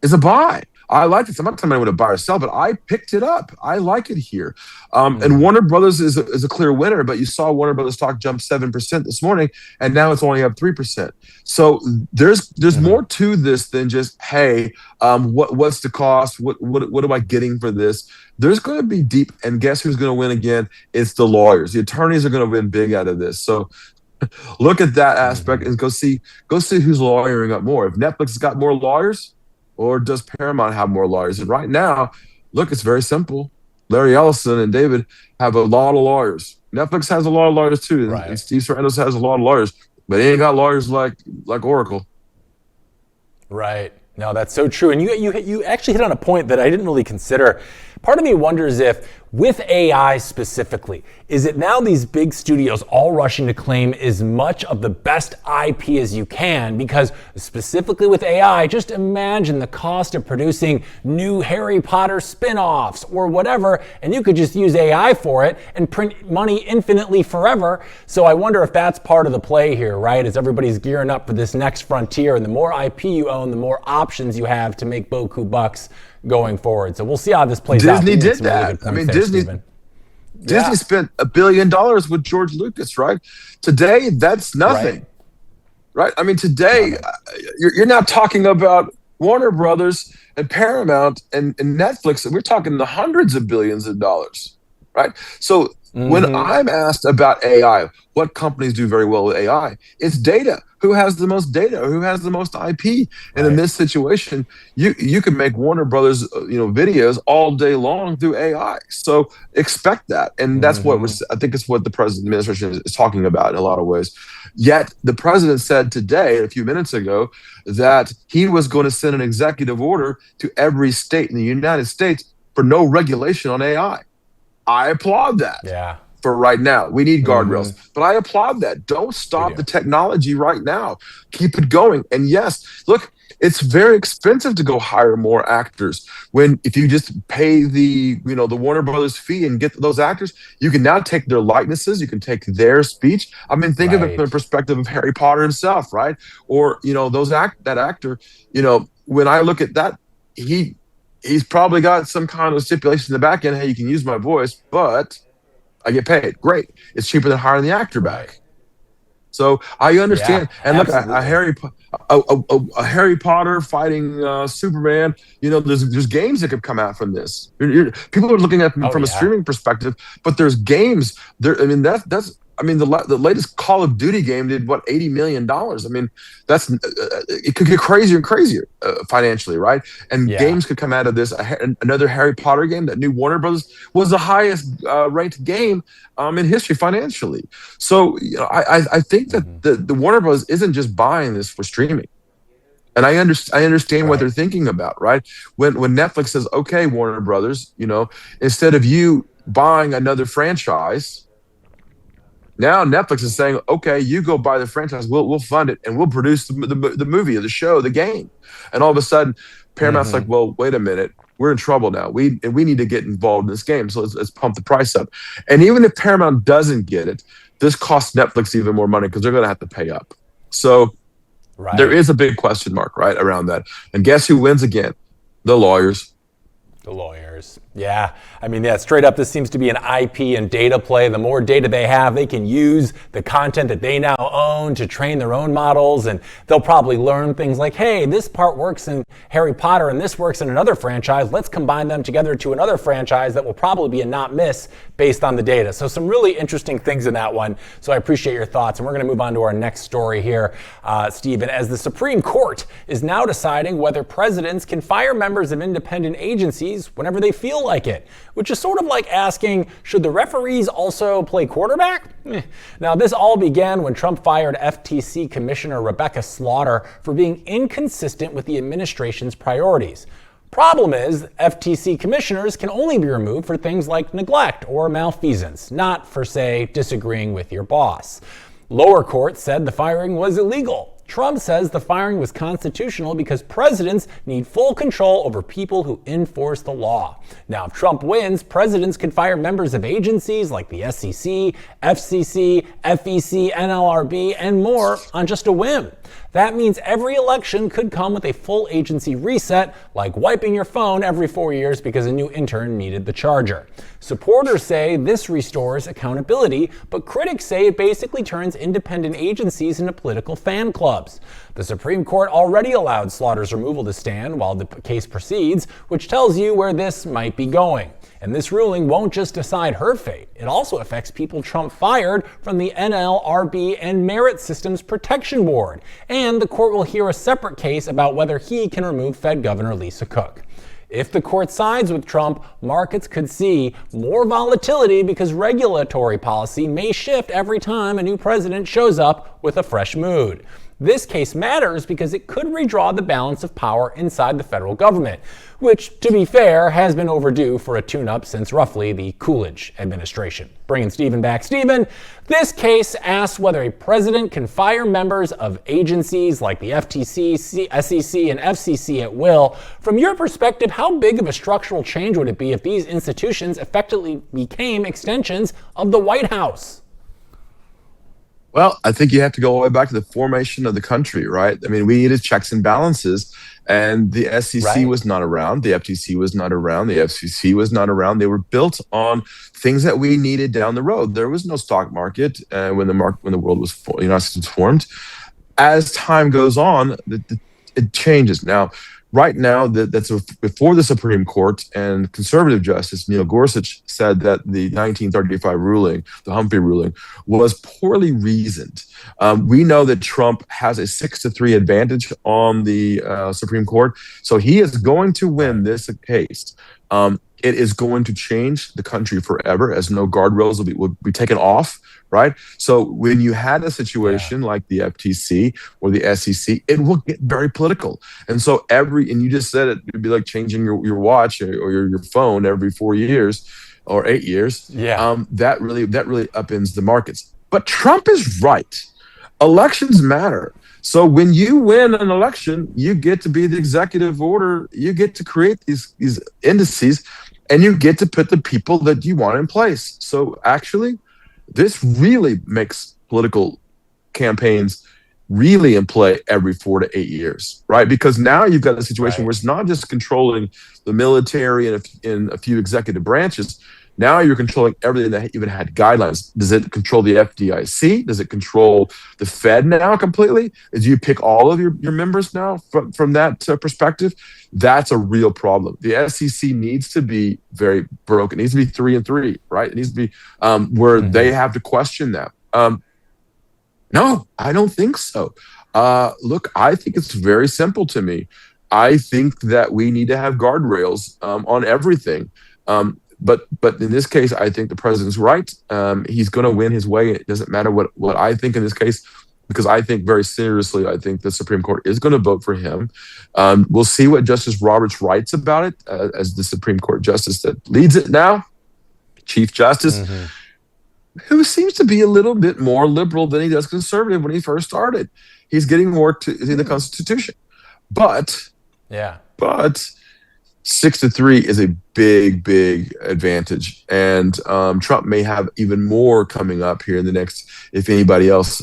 is a buy. I like this. I'm not telling anyone to buy or sell, but I picked it up. I like it here. And Warner Brothers is a clear winner, but you saw Warner Brothers stock jump 7% this morning, and now it's only up 3%. So there's more to this than just, hey, what's the cost? What am I getting for this? There's going to be deep, and guess who's going to win again? It's the lawyers. The attorneys are going to win big out of this. So look at that aspect and go see who's lawyering up more. If Netflix has got more lawyers, or does Paramount have more lawyers? And right now, look, it's very simple. Larry Ellison and David have a lot of lawyers. Netflix has a lot of lawyers too, and Steve Sarandos has a lot of lawyers, but they ain't got lawyers like Oracle. Right. No, that's so true. And you actually hit on a point that I didn't really consider. Part of me wonders if, with AI specifically, is it now these big studios all rushing to claim as much of the best IP as you can? Because specifically with AI, just imagine the cost of producing new Harry Potter spin-offs or whatever, and you could just use AI for it and print money infinitely forever. So I wonder if that's part of the play here, right? As everybody's gearing up for this next frontier, and the more IP you own, the more options you have to make boku bucks going forward. So we'll see how this plays out. Disney did that. I mean, Disney spent $1 billion with George Lucas, right? Today, that's nothing, right? I mean, today, you're not talking about Warner Brothers and Paramount and Netflix. We're talking the hundreds of billions of dollars, right? So when I'm asked about AI, what companies do very well with AI, it's data. Who has the most data? Who has the most IP? And in this situation, you can make Warner Brothers, videos all day long through AI. So expect that, and that's what I think it's what the president administration is talking about in a lot of ways. Yet the president said today, a few minutes ago, that he was going to send an executive order to every state in the United States for no regulation on AI. I applaud that. Yeah. For right now, we need guardrails, but I applaud that. Don't stop the technology right now. Keep it going. And yes, look, it's very expensive to go hire more actors. If you just pay the Warner Brothers fee and get those actors, you can now take their likenesses, you can take their speech. I mean, think of it from the perspective of Harry Potter himself, right? Or that actor. When I look at that, he's probably got some kind of stipulation in the back end. Hey, you can use my voice, but I get paid. Great. It's cheaper than hiring the actor back. So I understand. And look, a Harry Potter fighting Superman. There's games that could come out from this. People are looking at it from a streaming perspective, but there's games there. I mean, the latest Call of Duty game did what, $80 million. I mean, it could get crazier and crazier financially, right? And games could come out of this. Another Harry Potter game, that new Warner Brothers, was the highest ranked game in history financially. So I think that the Warner Brothers isn't just buying this for streaming. And I understand what they're thinking about, right? When Netflix says, okay, Warner Brothers, instead of you buying another franchise, now Netflix is saying, okay, you go buy the franchise, we'll fund it, and we'll produce the movie or the show, the game. And all of a sudden, Paramount's like, well, wait a minute, we're in trouble now. We need to get involved in this game, so let's pump the price up. And even if Paramount doesn't get it, this costs Netflix even more money because they're going to have to pay up. So there is a big question mark, right, around that. And guess who wins again? The lawyers. The lawyers. years. Yeah, I mean, yeah, straight up, this seems to be an IP and data play. The more data they have, they can use the content that they now own to train their own models, and they'll probably learn things like, hey, this part works in Harry Potter and this works in another franchise. Let's combine them together to another franchise that will probably be a not miss based on the data. So some really interesting things in that one. So I appreciate your thoughts, and we're going to move on to our next story here, Stephen, as the Supreme Court is now deciding whether presidents can fire members of independent agencies whenever they feel like it, which is sort of like asking, should the referees also play quarterback? Now, this all began when Trump fired FTC Commissioner Rebecca Slaughter for being inconsistent with the administration's priorities. Problem is, FTC commissioners can only be removed for things like neglect or malfeasance, not for, say, disagreeing with your boss. Lower court said the firing was illegal. Trump says the firing was constitutional because presidents need full control over people who enforce the law. Now, if Trump wins, presidents could fire members of agencies like the SEC, FCC, FEC, NLRB, and more on just a whim. That means every election could come with a full agency reset, like wiping your phone every 4 years because a new intern needed the charger. Supporters say this restores accountability, but critics say it basically turns independent agencies into political fan clubs. The Supreme Court already allowed Slaughter's removal to stand while the case proceeds, which tells you where this might be going. And this ruling won't just decide her fate. It also affects people Trump fired from the NLRB and Merit Systems Protection Board. And the court will hear a separate case about whether he can remove Fed Governor Lisa Cook. If the court sides with Trump, markets could see more volatility because regulatory policy may shift every time a new president shows up with a fresh mood. This case matters because it could redraw the balance of power inside the federal government, which, to be fair, has been overdue for a tune-up since roughly the Coolidge administration. Bringing Stephen back. Stephen, this case asks whether a president can fire members of agencies like the FTC, SEC, and FCC at will. From your perspective, how big of a structural change would it be if these institutions effectively became extensions of the White House? Well, I think you have to go all the way back to the formation of the country, right? I mean, we needed checks and balances, and the SEC was not around, the FTC was not around, the FCC was not around. They were built on things that we needed down the road. There was no stock market when the world was the United States was formed. As time goes on, it changes. Now, right now, that's before the Supreme Court, and conservative justice Neil Gorsuch said that the 1935 ruling, the Humphrey ruling, was poorly reasoned. We know that Trump has a 6-3 advantage on the Supreme Court, so he is going to win this case. It is going to change the country forever, as no guardrails will be taken off, right? So when you had a situation like the FTC or the SEC, it will get very political. And so and you just said it'd be like changing your watch or your phone every 4 years or 8 years. That really upends the markets. But Trump is right. Elections matter. So when you win an election, you get to be the executive order. You get to create these indices, and you get to put the people that you want in place. So actually, this really makes political campaigns really in play every 4 to 8 years, right? Because now you've got a situation where it's not just controlling the military and a few executive branches. Now you're controlling everything that even had guidelines. Does it control the FDIC? Does it control the Fed now completely? Do you pick all of your members now from that perspective? That's a real problem. The SEC needs to be very broken. It needs to be 3 and 3, right? It needs to be where they have to question that. No, I don't think so. Look, I think it's very simple to me. I think that we need to have guardrails on everything. But in this case, I think the president's right. He's going to win his way. It doesn't matter what I think in this case, because I think very seriously, I think the Supreme Court is going to vote for him. We'll see what Justice Roberts writes about it as the Supreme Court justice that leads it now, Chief Justice, who seems to be a little bit more liberal than he does conservative when he first started. He's getting more in the Constitution. But 6-3 is a big advantage, and Trump may have even more coming up here in the next, if anybody else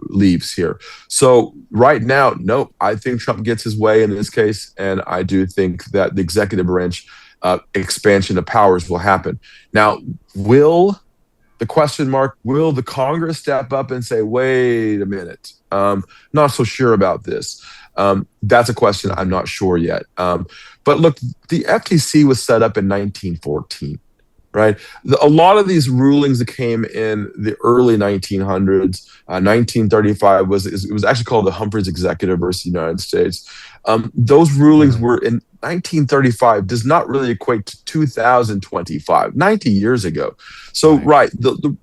leaves here. So right now, no, I think Trump gets his way in this case, and I do think that the executive branch expansion of powers will happen. Now, the question mark, will the Congress step up and say, wait a minute, not so sure about this? That's a question I'm not sure yet. But look, the FTC was set up in 1914, right? A lot of these rulings that came in the early 1900s, 1935 it was actually called the Humphreys Executive versus the United States. Those rulings were in 1935, does not really equate to 2025, 90 years ago. So, right, the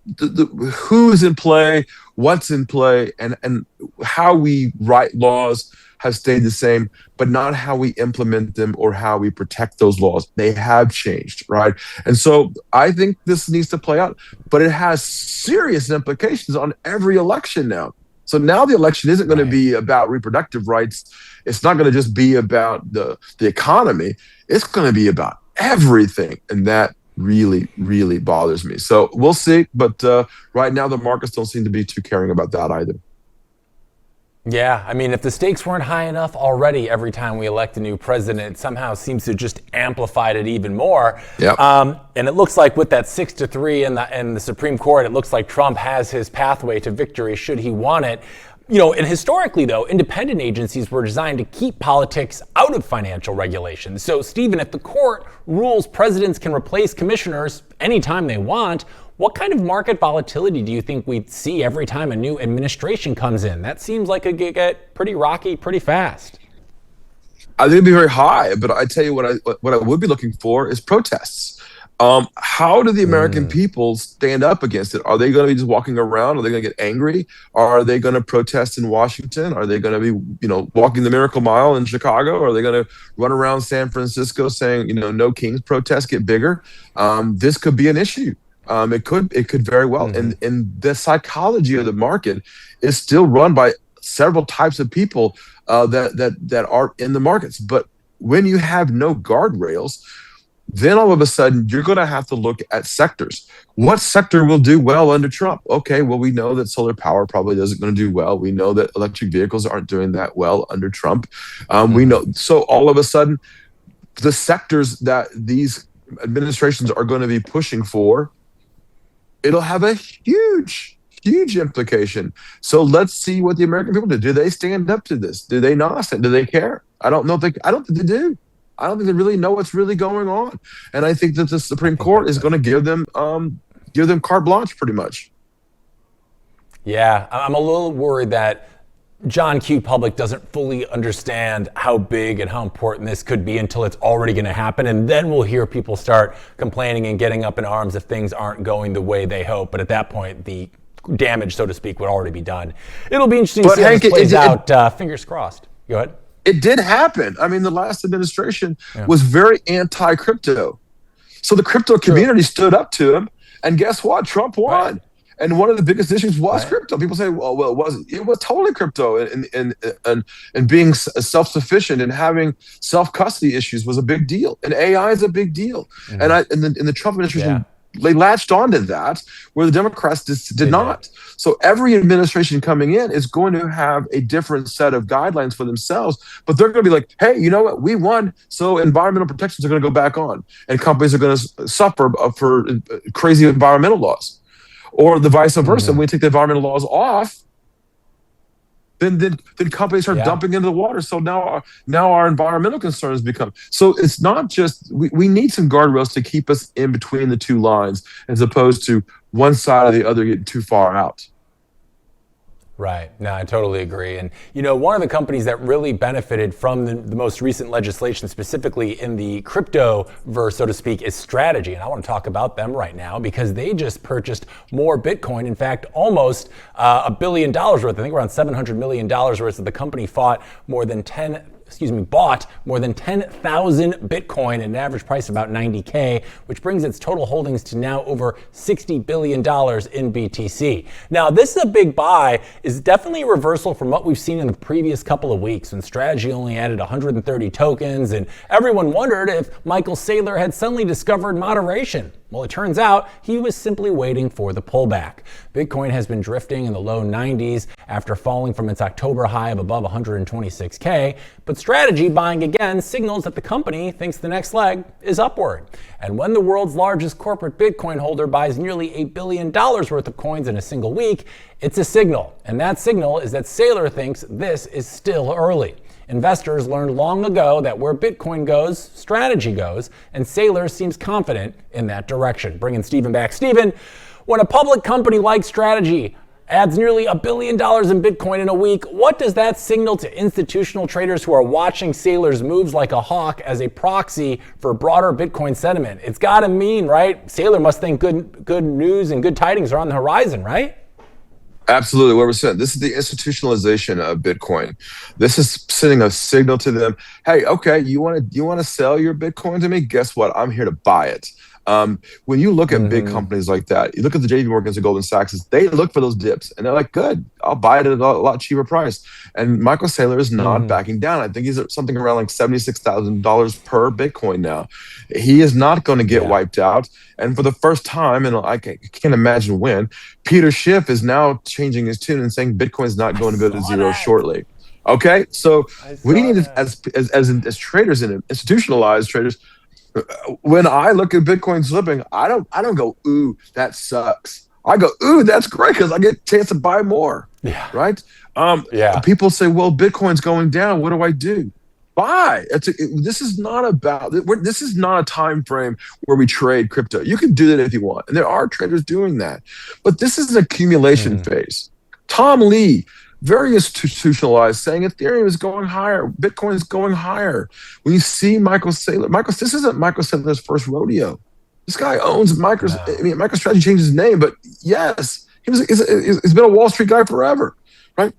who's in play, what's in play, and how we write laws have stayed the same, but not how we implement them or how we protect those laws. They have changed, right? And so I think this needs to play out, but it has serious implications on every election now. So now the election isn't going to be about reproductive rights. It's not going to just be about the economy. It's going to be about everything. And that really, really bothers me. So we'll see. But right now, the markets don't seem to be too caring about that either. Yeah, I mean, if the stakes weren't high enough already every time we elect a new president, it somehow seems to just amplified it even more. Yep. And it looks like with that 6-3 in the Supreme Court, it looks like Trump has his pathway to victory should he want it. You know, and historically, though, independent agencies were designed to keep politics out of financial regulation. So, Stephen, if the court rules presidents can replace commissioners anytime they want, what kind of market volatility do you think we'd see every time a new administration comes in? That seems like it could get pretty rocky pretty fast. I think it'd be very high, but I tell you what I would be looking for is protests. How do the American people stand up against it? Are they going to be just walking around? Are they going to get angry? Are they going to protest in Washington? Are they going to be, walking the Miracle Mile in Chicago? Are they going to run around San Francisco saying, no kings, protests get bigger? This could be an issue. It could very well. And the psychology of the market is still run by several types of people that are in the markets. But when you have no guardrails, then all of a sudden you're going to have to look at sectors. What sector will do well under Trump? Okay, well, we know that solar power probably isn't going to do well. We know that electric vehicles aren't doing that well under Trump. We know. So all of a sudden, the sectors that these administrations are going to be pushing for, it'll have a huge implication. So let's see what the American people do. Do they stand up to this? Do they not? Do they care? I don't think they do. I don't think they really know what's really going on. And I think that the Supreme Court is going to give them carte blanche pretty much. Yeah, I'm a little worried that John Q. Public doesn't fully understand how big and how important this could be until it's already going to happen. And then we'll hear people start complaining and getting up in arms if things aren't going the way they hope. But at that point, the damage, so to speak, would already be done. It'll be interesting to see how this plays out. Fingers crossed. Go ahead. It did happen. I mean, the last administration was very anti-crypto. So the crypto community stood up to him. And guess what? Trump won. Right. And one of the biggest issues was crypto. People say, well, it was totally crypto, and being self-sufficient and having self-custody issues was a big deal. And AI is a big deal. And in the Trump administration, they latched onto that, where the Democrats did not. So every administration coming in is going to have a different set of guidelines for themselves, but they're going to be like, hey, you know what? We won, so environmental protections are going to go back on, and companies are going to suffer for crazy environmental laws. Or the vice versa. When we take the environmental laws off, then companies start dumping into the water. So now our environmental concerns become. So it's not just, we need some guardrails to keep us in between the two lines, as opposed to one side or the other getting too far out. Right. No, I totally agree. And, one of the companies that really benefited from the most recent legislation, specifically in the crypto verse, so to speak, is Strategy. And I want to talk about them right now because they just purchased more Bitcoin. In fact, almost $1 billion worth. I think around $700 million worth. So the company bought more than 10,000 Bitcoin at an average price of about $90K, which brings its total holdings to now over $60 billion in BTC. Now, this is a big buy, is definitely a reversal from what we've seen in the previous couple of weeks when Strategy only added 130 tokens, and everyone wondered if Michael Saylor had suddenly discovered moderation. Well, it turns out he was simply waiting for the pullback. Bitcoin has been drifting in the low 90s after falling from its October high of above 126K, but MicroStrategy buying again signals that the company thinks the next leg is upward. And when the world's largest corporate Bitcoin holder buys nearly $8 billion worth of coins in a single week, it's a signal. And that signal is that Saylor thinks this is still early. Investors learned long ago that where Bitcoin goes, strategy goes, and Saylor seems confident in that direction. Bringing Stephen back. Stephen, when a public company like Strategy adds nearly $1 billion in Bitcoin in a week, what does that signal to institutional traders who are watching Saylor's moves like a hawk as a proxy for broader Bitcoin sentiment? It's got to mean, right? Saylor must think good news and good tidings are on the horizon, right? Absolutely, 100%. This is the institutionalization of Bitcoin. This is sending a signal to them. Hey, okay, you want to sell your Bitcoin to me? Guess what? I'm here to buy it. When you look at big companies like that, you look at the JP Morgans and Goldman Sachs, they look for those dips and they're like, good, I'll buy it at a lot cheaper price. And Michael Saylor is not backing down. I think he's at something around like $76,000 per Bitcoin now. He is not going to get wiped out. And for the first time, and I can't imagine when, Peter Schiff is now changing his tune and saying Bitcoin is not going to go to zero shortly. Okay, so we need to, as traders and institutionalized traders, when I look at Bitcoin slipping, I don't go, ooh, that sucks. I go, ooh, that's great because I get a chance to buy more. Yeah. Right? People say, well, Bitcoin's going down. What do I do? Buy. This is not a time frame where we trade crypto. You can do that if you want, and there are traders doing that. But this is an accumulation phase. Tom Lee, very institutionalized, saying Ethereum is going higher, Bitcoin is going higher. When you see Michael Saylor, this isn't Michael Saylor's first rodeo. This guy owns MicroStrategy changed his name, but yes, he's been a Wall Street guy forever, right?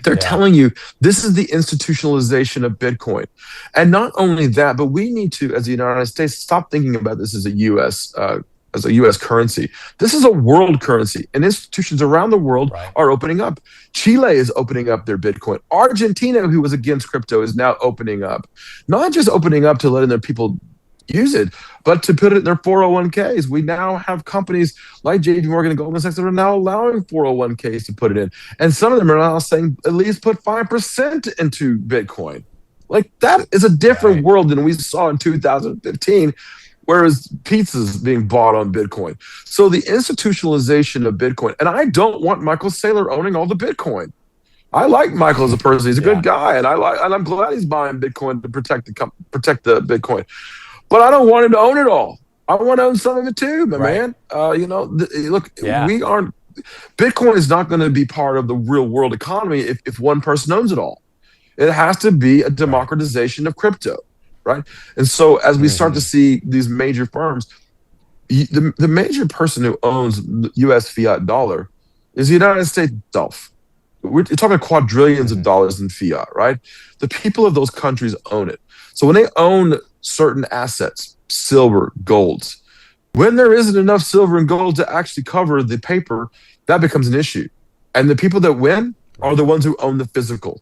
They're telling you this is the institutionalization of Bitcoin. And not only that, but we need to, as the United States, stop thinking about this as a U.S. currency. This is a world currency, and institutions around the world are opening up. Chile is opening up their Bitcoin. Argentina, who was against crypto, is now opening up. Not just opening up to letting their people use it, but to put it in their 401ks. We now have companies like JP Morgan and Goldman Sachs that are now allowing 401ks to put it in. And some of them are now saying at least put 5% into Bitcoin. Like, that is a different world than we saw in 2015. Whereas pizza's being bought on Bitcoin. So the institutionalization of Bitcoin, and I don't want Michael Saylor owning all the Bitcoin. I like Michael as a person; he's a good guy, and I'm glad he's buying Bitcoin to protect the Bitcoin. But I don't want him to own it all. I want to own some of it too, man. We aren't. Bitcoin is not going to be part of the real world economy if one person owns it all. It has to be a democratization of crypto. Right. And so as we start to see these major firms, the major person who owns the U.S. fiat dollar is the United States itself. We're talking quadrillions of dollars in fiat, right? The people of those countries own it. So when they own certain assets, silver, golds, when there isn't enough silver and gold to actually cover the paper, that becomes an issue. And the people that win are the ones who own the physical.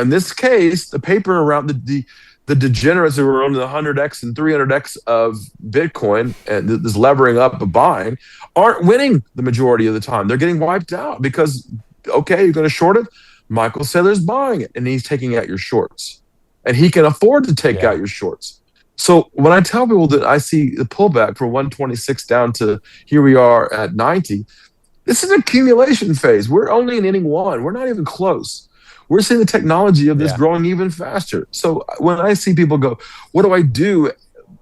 In this case, the paper around the degenerates who are owning the 100x and 300x of Bitcoin and this levering up of buying aren't winning the majority of the time. They're getting wiped out because, okay, you're going to short it. Michael Saylor's buying it, and he's taking out your shorts. And he can afford to take out your shorts. So when I tell people that I see the pullback from 126 down to here we are at 90, this is an accumulation phase. We're only in inning one. We're not even close. We're seeing the technology of this growing even faster. So when I see people go, what do I do?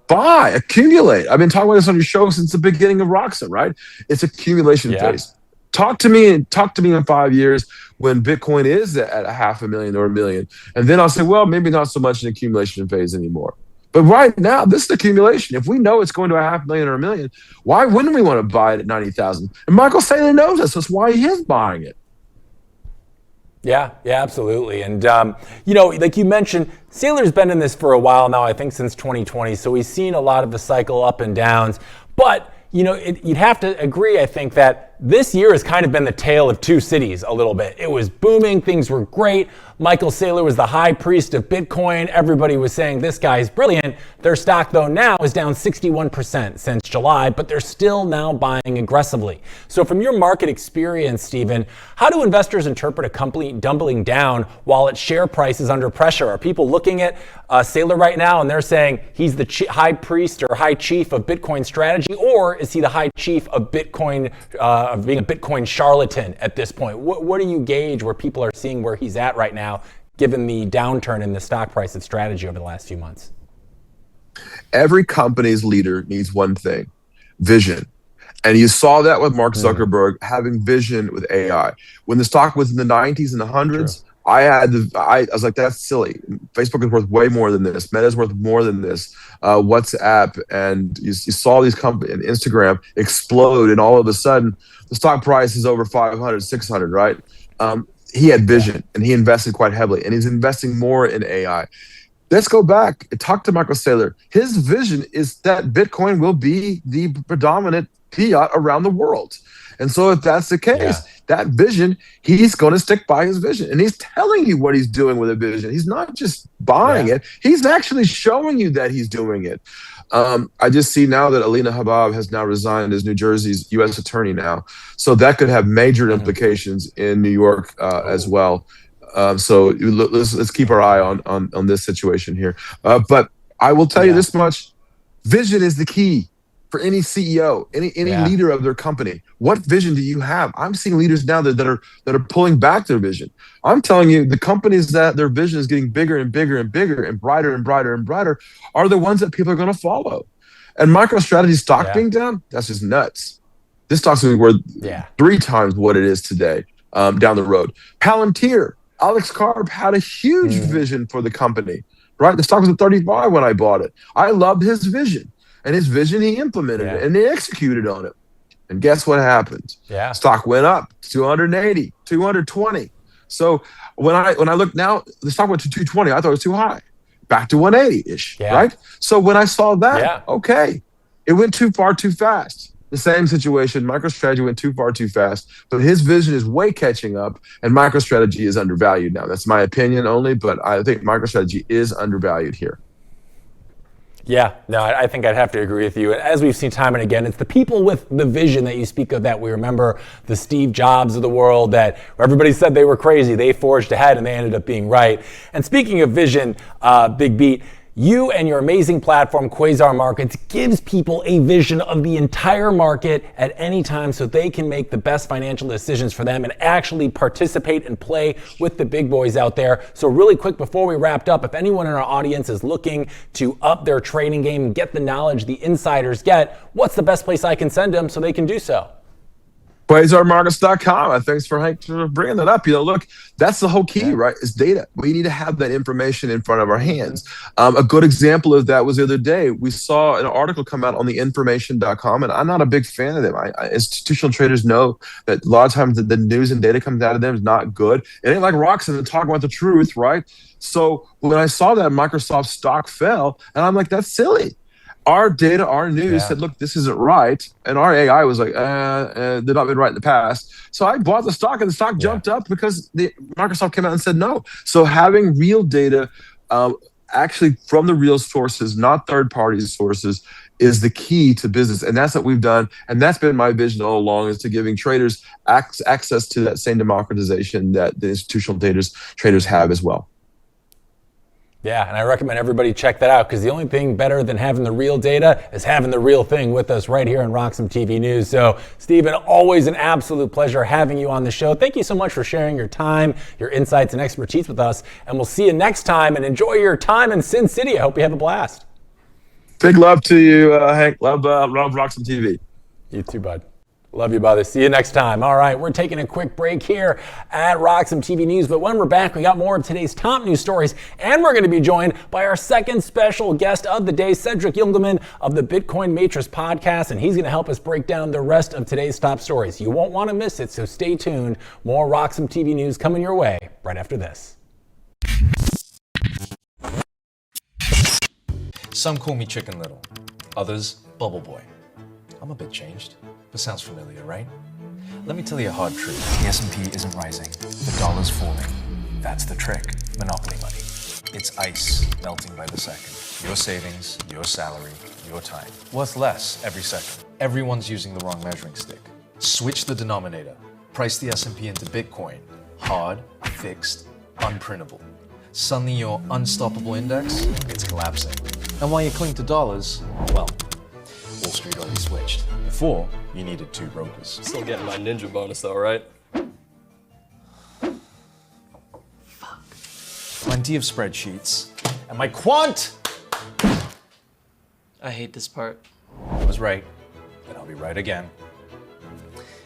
Buy, accumulate. I've been talking about this on your show since the beginning of Roxom, right? It's accumulation phase. Talk to me in 5 years when Bitcoin is at $500,000 or $1 million. And then I'll say, well, maybe not so much an accumulation phase anymore. But right now, this is accumulation. If we know it's going to $500,000 or $1 million, why wouldn't we want to buy it at 90,000? And Michael Saylor knows this. That's why he is buying it. Yeah, absolutely. And, like you mentioned, Saylor's been in this for a while now, I think since 2020. So he's seen a lot of the cycle up and downs. But, you'd have to agree, I think, that This year has kind of been the tale of two cities a little bit. It was booming, things were great. Michael Saylor was the high priest of Bitcoin. Everybody was saying this guy is brilliant. Their stock, though, now is down 61% since July, but they're still now buying aggressively. So from your market experience, Stephen, how do investors interpret a company doubling down while its share price is under pressure? Are people looking at Saylor right now and they're saying he's the high priest or high chief of Bitcoin strategy, or is he the high chief of Bitcoin, of being a Bitcoin charlatan at this point? What do you gauge where people are seeing where he's at right now, given the downturn in the stock price of strategy over the last few months? Every company's leader needs one thing: vision. And you saw that with Mark Zuckerberg having vision with AI. When the stock was in the 90s and the hundreds, I was like, that's silly. Facebook is worth way more than this. Meta is worth more than this. WhatsApp, and you saw these companies and Instagram explode, and all of a sudden the stock price is over 500, 600, right? He had vision, and he invested quite heavily, and he's investing more in AI. Let's go back and talk to Michael Saylor. His vision is that Bitcoin will be the predominant fiat around the world. And so if that's the case, that vision, he's going to stick by his vision. And he's telling you what he's doing with a vision. He's not just buying it. He's actually showing you that he's doing it. I just see now that Alina Habab has now resigned as New Jersey's U.S. attorney now. So that could have major implications in New York as well. So let's keep our eye on this situation here. But I will tell you this much: vision is the key for any CEO, any leader of their company. What vision do you have? I'm seeing leaders now that are pulling back their vision. I'm telling you, the companies that their vision is getting bigger and bigger and bigger and brighter and brighter and brighter are the ones that people are going to follow. And MicroStrategy stock being down, that's just nuts. This stock's going to be worth 3 times what it is today down the road. Palantir, Alex Karp had a huge vision for the company, right? The stock was at 35 when I bought it. I loved his vision. And his vision, he implemented it, and they executed on it. And guess what happened? Stock went up 280, 220. So when I look now, the stock went to 220. I thought it was too high. Back to 180-ish, right? So when I saw that, okay, it went too far too fast. The same situation, MicroStrategy went too far too fast, but his vision is way catching up, and MicroStrategy is undervalued now. That's my opinion only, but I think MicroStrategy is undervalued here. Yeah, no, I think I'd have to agree with you. As we've seen time and again, it's the people with the vision that you speak of that we remember, the Steve Jobs of the world, that everybody said they were crazy. They forged ahead and they ended up being right. And speaking of vision, Big Beat, you and your amazing platform, Quasar Markets, gives people a vision of the entire market at any time so they can make the best financial decisions for them and actually participate and play with the big boys out there. So really quick before we wrapped up, if anyone in our audience is looking to up their trading game and get the knowledge the insiders get, what's the best place I can send them so they can do so? QuasarMarkets.com. Thanks for bringing that up. Look, that's the whole key, right? Is data. We need to have that information in front of our hands. A good example of that was the other day. We saw an article come out on the information.com, and I'm not a big fan of them. Institutional traders know that a lot of times the news and data comes out of them is not good. It ain't like Roxon to talk about the truth, right? So when I saw that Microsoft stock fell, and I'm like, that's silly. Our data, our news said, look, this isn't right. And our AI was like, they've not been right in the past. So I bought the stock, and the stock jumped up because Microsoft came out and said no. So having real data, actually from the real sources, not third-party sources, is the key to business. And that's what we've done. And that's been my vision all along, is to giving traders access to that same democratization that the institutional traders have as well. Yeah, and I recommend everybody check that out, because the only thing better than having the real data is having the real thing with us right here on RoxomTV News. So, Stephen, always an absolute pleasure having you on the show. Thank you so much for sharing your time, your insights, and expertise with us. And we'll see you next time, and enjoy your time in Sin City. I hope you have a blast. Big love to you, Hank. Love RoxomTV. You too, bud. Love you, brother. See you next time. All right, we're taking a quick break here at RoxomTV News, but when we're back, we got more of today's top news stories, and we're going to be joined by our second special guest of the day, Cedric Jungelman of the Bitcoin Matrix podcast, and he's going to help us break down the rest of today's top stories. You won't want to miss it, so stay tuned. More RoxomTV News coming your way right after this. Some call me Chicken Little, others Bubble Boy. I'm a bit changed, but sounds familiar, right? Let me tell you a hard truth. The S&P isn't rising. The dollar's falling. That's the trick. Monopoly money. It's ice melting by the second. Your savings, your salary, your time. Worth less every second. Everyone's using the wrong measuring stick. Switch the denominator. Price the S&P into Bitcoin. Hard, fixed, unprintable. Suddenly your unstoppable index, it's collapsing. And while you cling to dollars, well, Wall Street already switched. Before, you needed 2 brokers. Still getting my ninja bonus though, right? Plenty of spreadsheets. And my quant! I hate this part. I was right, and I'll be right again.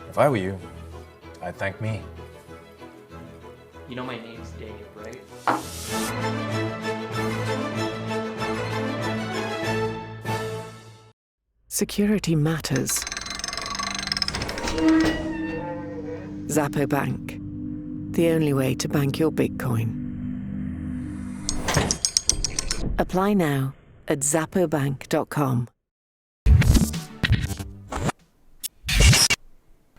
If I were you, I'd thank me. You know my name's Dave, right? Security matters. Zappo Bank, the only way to bank your Bitcoin. Apply now at zappobank.com.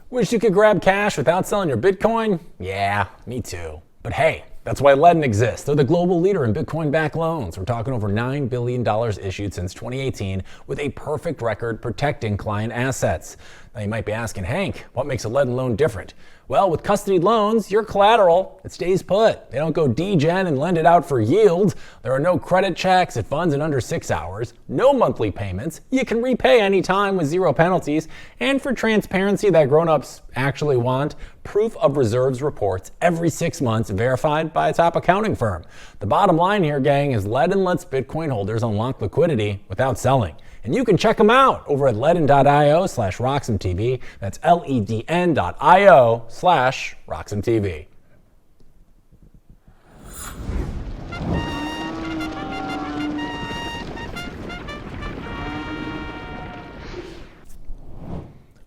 Wish you could grab cash without selling your Bitcoin? Yeah, me too. But hey, that's why Ledden exists. They're the global leader in Bitcoin-backed loans. We're talking over $9 billion issued since 2018 with a perfect record protecting client assets. Now you might be asking, Hank, what makes a Ledden loan different? Well, with custodied loans, your collateral, it stays put. They don't go degen and lend it out for yield. There are no credit checks. It funds in under 6 hours. No monthly payments. You can repay anytime with 0 penalties. And for transparency that grown-ups actually want, proof of reserves reports every 6 months verified by a top accounting firm. The bottom line here, gang, is Ledden lets Bitcoin holders unlock liquidity without selling. And you can check them out over at ledden.io/RoxomTV. That's LEDN.io/RoxomTV.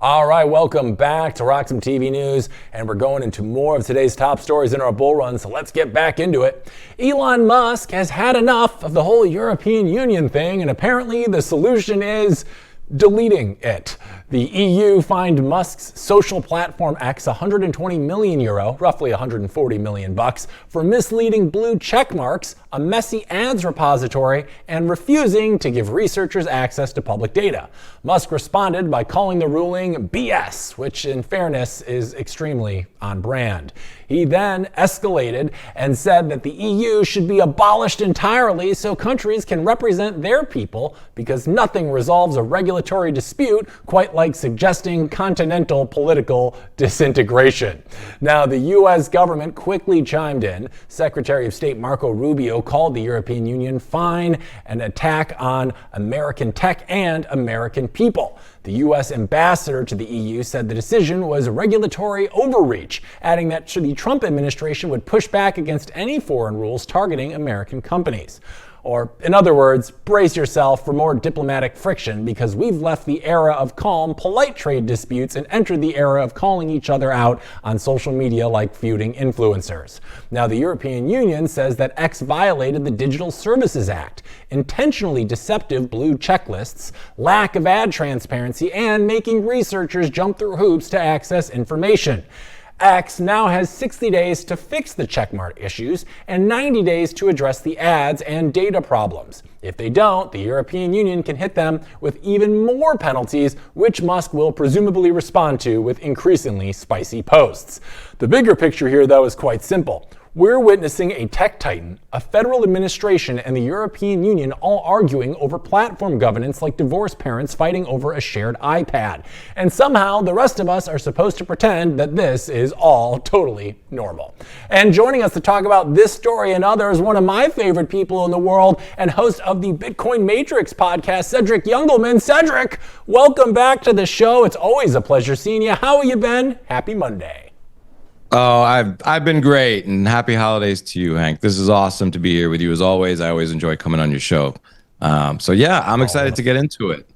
All right, welcome back to RoxomTV News, and we're going into more of today's top stories in our bull run, so let's get back into it. Elon Musk has had enough of the whole European Union thing, and apparently the solution is deleting it. The EU fined Musk's social platform X 120 million euro, roughly 140 million bucks, for misleading blue check marks, a messy ads repository, and refusing to give researchers access to public data. Musk responded by calling the ruling BS, which in fairness is extremely on brand. He then escalated and said that the EU should be abolished entirely so countries can represent their people, because nothing resolves a regulatory dispute quite like suggesting continental political disintegration. Now, the U.S. government quickly chimed in. Secretary of State Marco Rubio called the European Union fine an attack on American tech and American people. The U.S. ambassador to the EU said the decision was regulatory overreach, adding that the Trump administration would push back against any foreign rules targeting American companies. Or, in other words, brace yourself for more diplomatic friction, because we've left the era of calm, polite trade disputes and entered the era of calling each other out on social media like feuding influencers. Now, the European Union says that X violated the Digital Services Act, intentionally deceptive blue checklists, lack of ad transparency, and making researchers jump through hoops to access information. X now has 60 days to fix the checkmark issues and 90 days to address the ads and data problems. If they don't, the European Union can hit them with even more penalties, which Musk will presumably respond to with increasingly spicy posts. The bigger picture here, though, is quite simple. We're witnessing a tech titan, a federal administration, and the European Union all arguing over platform governance like divorced parents fighting over a shared iPad. And somehow the rest of us are supposed to pretend that this is all totally normal. And joining us to talk about this story and others, one of my favorite people in the world and host of the Bitcoin Matrix podcast, Cedric Youngelman. Cedric, welcome back to the show. It's always a pleasure seeing you. How have you been? Happy Monday. Oh, I've been great, and happy holidays to you, Hank. This is awesome to be here with you as always. I always enjoy coming on your show. So yeah, I'm excited to get into it.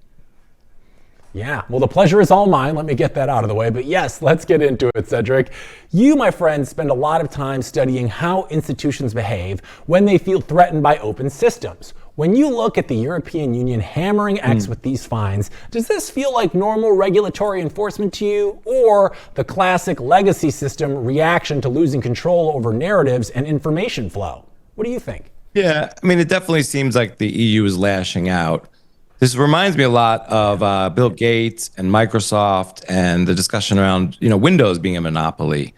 Yeah, well, the pleasure is all mine. Let me get that out of the way. But yes, let's get into it, Cedric. You, my friend, spend a lot of time studying how institutions behave when they feel threatened by open systems. When you look at the European Union hammering X with these fines, does this feel like normal regulatory enforcement to you, or the classic legacy system reaction to losing control over narratives and information flow? What do you think? Yeah, I mean, it definitely seems like the EU is lashing out. This reminds me a lot of Bill Gates and Microsoft and the discussion around, Windows being a monopoly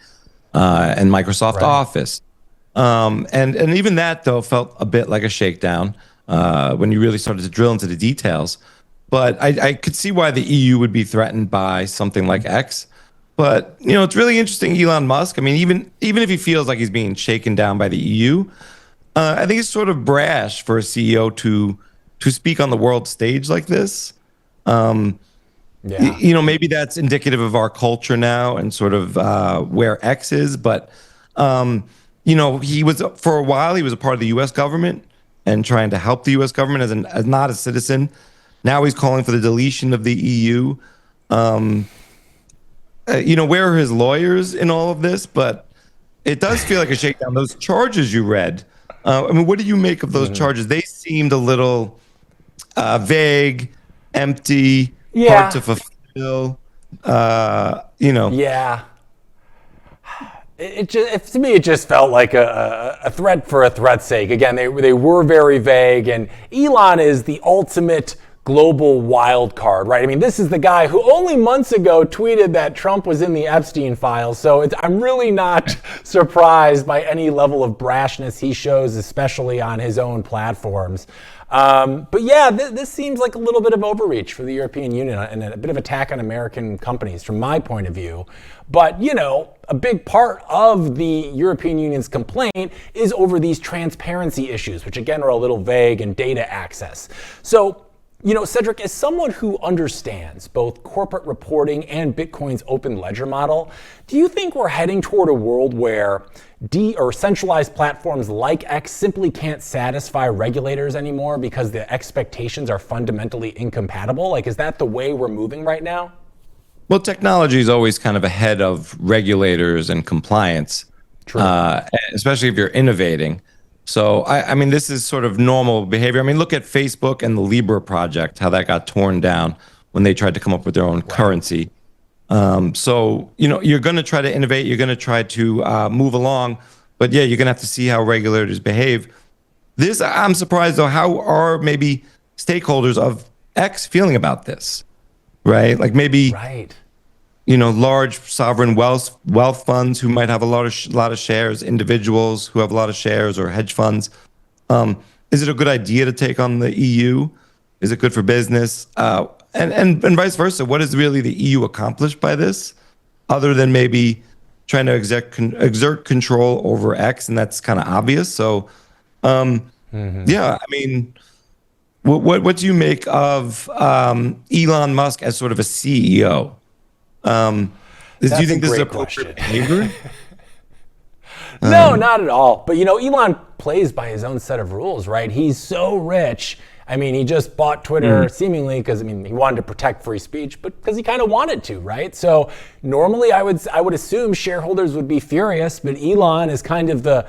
and Microsoft Office. And even that, though, felt a bit like a shakedown when you really started to drill into the details. But I could see why the EU would be threatened by something like X. But, it's really interesting, Elon Musk. I mean, even if he feels like he's being shaken down by the EU, I think it's sort of brash for a CEO to speak on the world stage like this. Maybe that's indicative of our culture now and sort of where X is. But, he was, for a while, he was a part of the U.S. government and trying to help the U.S. government as not a citizen. Now he's calling for the deletion of the EU. Where are his lawyers in all of this? But it does feel like a shakedown. Those charges you read, what do you make of those charges? They seemed a little vague, empty, hard to fulfill. Yeah. To me, it just felt like a threat for a threat's sake. Again, they were very vague, and Elon is the ultimate global wild card, right? I mean, this is the guy who only months ago tweeted that Trump was in the Epstein files. So I'm really not surprised by any level of brashness he shows, especially on his own platforms. But yeah, this seems like a little bit of overreach for the European Union and a bit of attack on American companies from my point of view. But, a big part of the European Union's complaint is over these transparency issues, which again are a little vague, and data access. So, Cedric, as someone who understands both corporate reporting and Bitcoin's open ledger model, do you think we're heading toward a world where centralized platforms like X simply can't satisfy regulators anymore because the expectations are fundamentally incompatible? Like, is that the way we're moving right now? Well, technology is always kind of ahead of regulators and compliance, especially if you're innovating. So, I mean, this is sort of normal behavior. I mean, look at Facebook and the Libra project, how that got torn down when they tried to come up with their own currency. So, you're going to try to innovate. You're going to try to move along. But yeah, you're going to have to see how regulators behave. I'm surprised, though, how are maybe stakeholders of X feeling about this, right? Like maybe, large sovereign wealth funds who might have a lot of shares, individuals who have a lot of shares, or hedge funds. Is it a good idea to take on the EU? Is it good for business? And vice versa. What has really the EU accomplished by this, other than maybe trying to exert control over X, and that's kind of obvious. So, yeah, I mean, what do you make of Elon Musk as sort of a CEO? Do you think this is appropriate behavior? No, not at all. But Elon plays by his own set of rules, right? He's so rich. I mean, he just bought Twitter seemingly because, he wanted to protect free speech, but because he kind of wanted to, right? So normally I would assume shareholders would be furious, but Elon is kind of the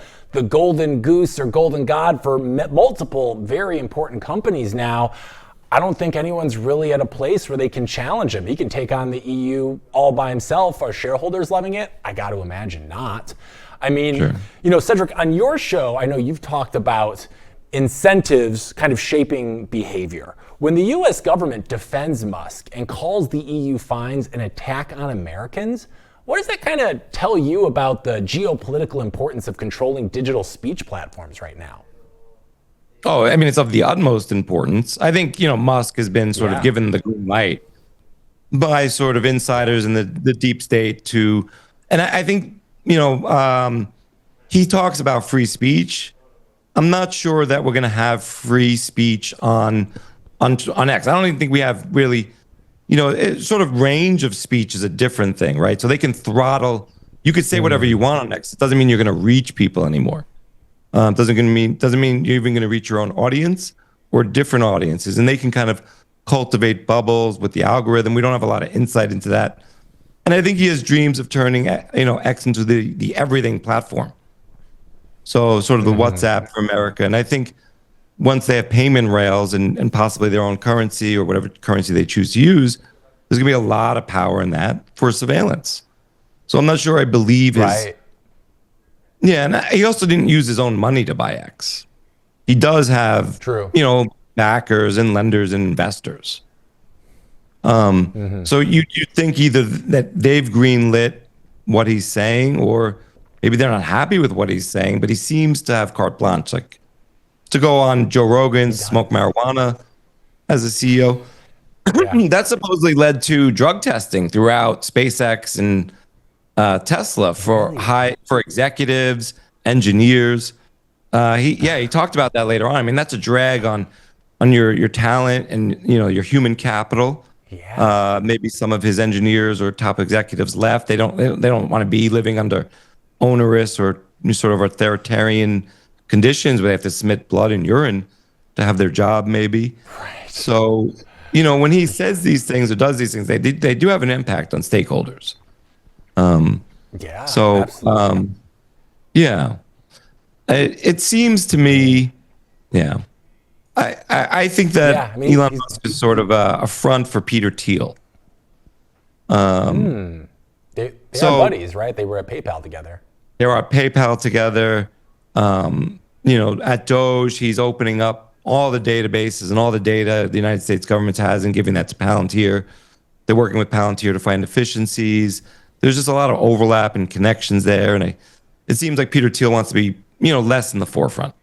golden goose or golden god for multiple very important companies now. I don't think anyone's really at a place where they can challenge him. He can take on the EU all by himself. Are shareholders loving it? I got to imagine not. I mean, Cedric, on your show, I know you've talked about incentives kind of shaping behavior. When the US government defends Musk and calls the EU fines an attack on Americans, what does that kind of tell you about the geopolitical importance of controlling digital speech platforms right now? Oh, I mean, it's of the utmost importance. I think, Musk has been sort of given the green light by sort of insiders in the deep state to, and I think, he talks about free speech. I'm not sure that we're going to have free speech on X. I don't even think we have really, sort of range of speech is a different thing, right? So they can throttle. You could say whatever you want on X. It doesn't mean you're going to reach people anymore. Doesn't mean you're even going to reach your own audience or different audiences, and they can kind of cultivate bubbles with the algorithm. We don't have a lot of insight into that, and I think he has dreams of turning X into the everything platform. So sort of the WhatsApp for America, and I think once they have payment rails and possibly their own currency or whatever currency they choose to use, there's going to be a lot of power in that for surveillance. So I'm not sure I believe his. Right. Yeah, and he also didn't use his own money to buy X. He does have, True. backers and lenders and investors. So you think either that they've greenlit what he's saying, or maybe they're not happy with what he's saying, but he seems to have carte blanche, like to go on Joe Rogan, smoke marijuana as a CEO. Yeah. That supposedly led to drug testing throughout SpaceX and Tesla for executives, engineers. He talked about that later on. I mean, that's a drag on your talent and your human capital. Yeah. Maybe some of his engineers or top executives left. They don't want to be living under onerous or sort of authoritarian conditions where they have to submit blood and urine to have their job, maybe. Right. So, when he says these things or does these things, they do have an impact on stakeholders. So, absolutely. It seems to me, I think that Elon Musk is sort of a front for Peter Thiel. They are buddies, right? They were at PayPal together. They were at PayPal together. At Doge, he's opening up all the databases and all the data the United States government has and giving that to Palantir. They're working with Palantir to find efficiencies. There's just a lot of overlap and connections there. And it seems like Peter Thiel wants to be, less in the forefront.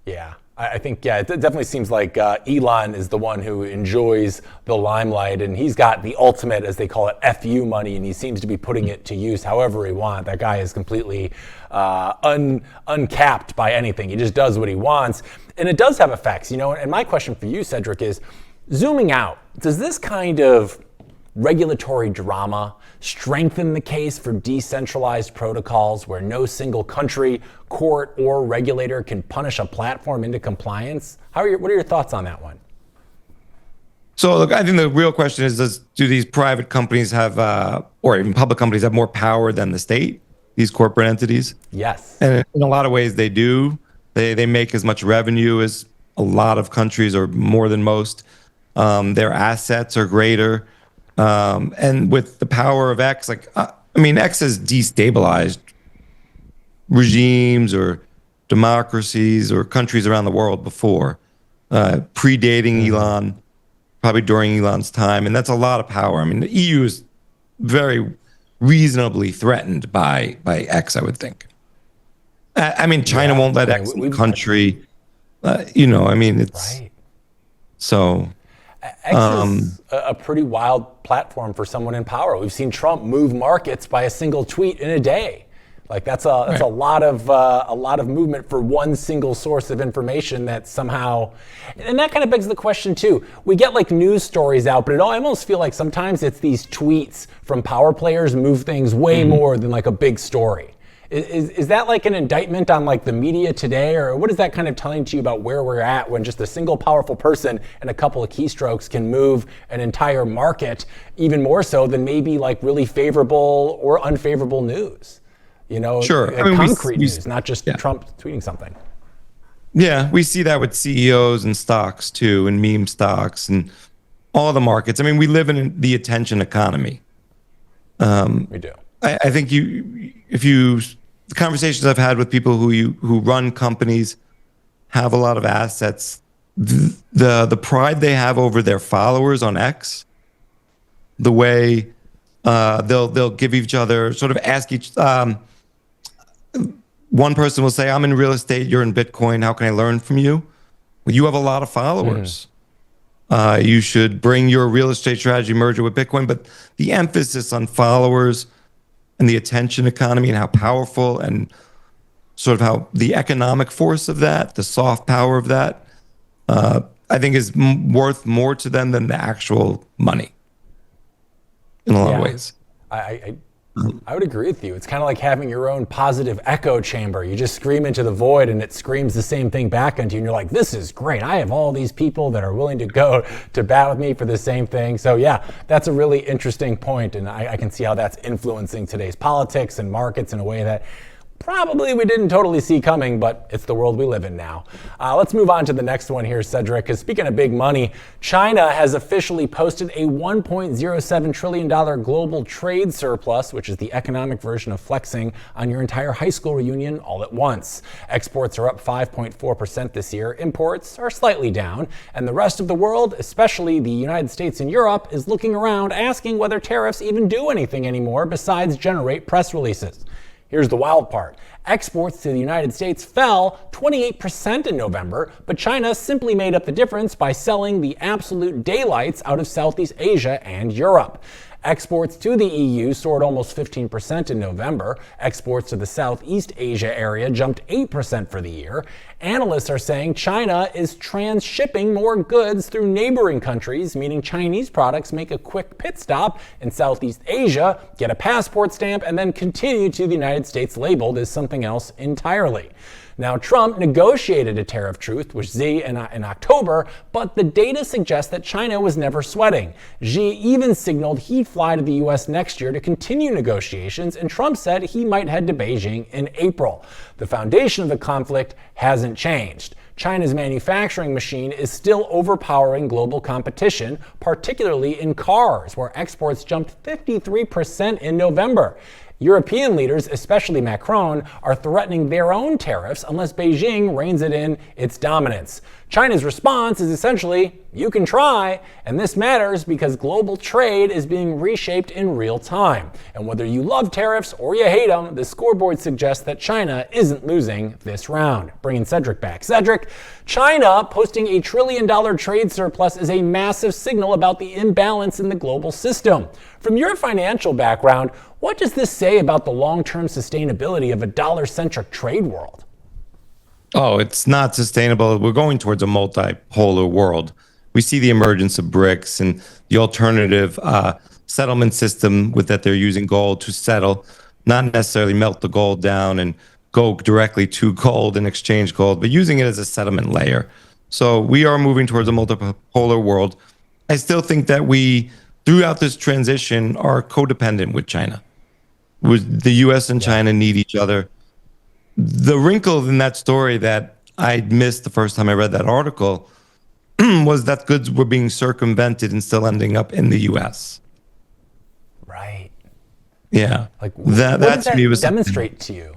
Yeah, I think, it definitely seems like Elon is the one who enjoys the limelight, and he's got the ultimate, as they call it, FU money, and he seems to be putting it to use however he wants. That guy is completely uncapped by anything. He just does what he wants, and it does have effects, and my question for you, Cedric, is zooming out, does this kind of regulatory drama strengthen the case for decentralized protocols where no single country, court, or regulator can punish a platform into compliance? What are your thoughts on that one? So look, I think the real question is, do these private companies have, or even public companies have more power than the state, these corporate entities? Yes. And in a lot of ways they do. They make as much revenue as a lot of countries, or more than most. Their assets are greater. And with the power of X, X has destabilized regimes or democracies or countries around the world before, predating Elon, probably during Elon's time. And that's a lot of power. The EU is very reasonably threatened by X, I would think. China won't let X in the country. It's right. So. X is a pretty wild platform for someone in power. We've seen Trump move markets by a single tweet in a day. That's a lot of movement for one single source of information that somehow, and that kind of begs the question too. We get news stories out, but I almost feel like sometimes it's these tweets from power players move things way more than a big story. Is that an indictment on the media today, or what is that kind of telling to you about where we're at when just a single powerful person and a couple of keystrokes can move an entire market, even more so than maybe really favorable or unfavorable news? Sure. Concrete news, not just Trump tweeting something. Yeah, we see that with CEOs and stocks too, and meme stocks and all the markets. We live in the attention economy. We do. I think the conversations I've had with people who run companies, have a lot of assets, the pride they have over their followers on X, the way they'll give each other, sort of ask each. One person will say, "I'm in real estate, you're in Bitcoin. How can I learn from you?" Well, you have a lot of followers. You should bring your real estate strategy merger with Bitcoin, but the emphasis on followers and the attention economy and how powerful and sort of how the economic force of that, the soft power of that, I think is worth more to them than the actual money in a lot of ways. I would agree with you. It's kind of like having your own positive echo chamber. You just scream into the void and it screams the same thing back into you. And you're like, this is great. I have all these people that are willing to go to bat with me for the same thing. So yeah, that's a really interesting point. And I can see how that's influencing today's politics and markets in a way that probably we didn't totally see coming, but it's the world we live in now. Let's move on to the next one here, Cedric, because speaking of big money, China has officially posted a $1.07 trillion global trade surplus, which is the economic version of flexing on your entire high school reunion all at once. Exports are up 5.4% this year. Imports are slightly down. And the rest of the world, especially the United States and Europe, is looking around asking whether tariffs even do anything anymore besides generate press releases. Here's the wild part. Exports to the United States fell 28% in November, but China simply made up the difference by selling the absolute daylights out of Southeast Asia and Europe. Exports to the EU soared almost 15% in November. Exports to the Southeast Asia area jumped 8% for the year. Analysts are saying China is transshipping more goods through neighboring countries, meaning Chinese products make a quick pit stop in Southeast Asia, get a passport stamp, and then continue to the United States labeled as something else entirely. Now, Trump negotiated a tariff truce with Xi in October, but the data suggests that China was never sweating. Xi even signaled he'd fly to the U.S. next year to continue negotiations, and Trump said he might head to Beijing in April. The foundation of the conflict hasn't changed. China's manufacturing machine is still overpowering global competition, particularly in cars, where exports jumped 53% in November. European leaders, especially Macron, are threatening their own tariffs unless Beijing reins it in its dominance. China's response is essentially, you can try, and this matters because global trade is being reshaped in real time. And whether you love tariffs or you hate them, the scoreboard suggests that China isn't losing this round. Bringing Cedric back. Cedric, China posting a $1 trillion trade surplus is a massive signal about the imbalance in the global system. From your financial background, what does this say about the long-term sustainability of a dollar-centric trade world? Oh, it's not sustainable. We're going towards a multipolar world. We see the emergence of BRICS and the alternative settlement system with that they're using gold to settle, not necessarily melt the gold down and go directly to gold and exchange gold, but using it as a settlement layer. So we are moving towards a multipolar world. I still think that we, throughout this transition, are codependent with China. The U.S. and China need each other. The wrinkle in that story that I missed the first time I read that article was that goods were being circumvented and still ending up in the U.S. Right. Yeah. Like that does to me was demonstrate to you?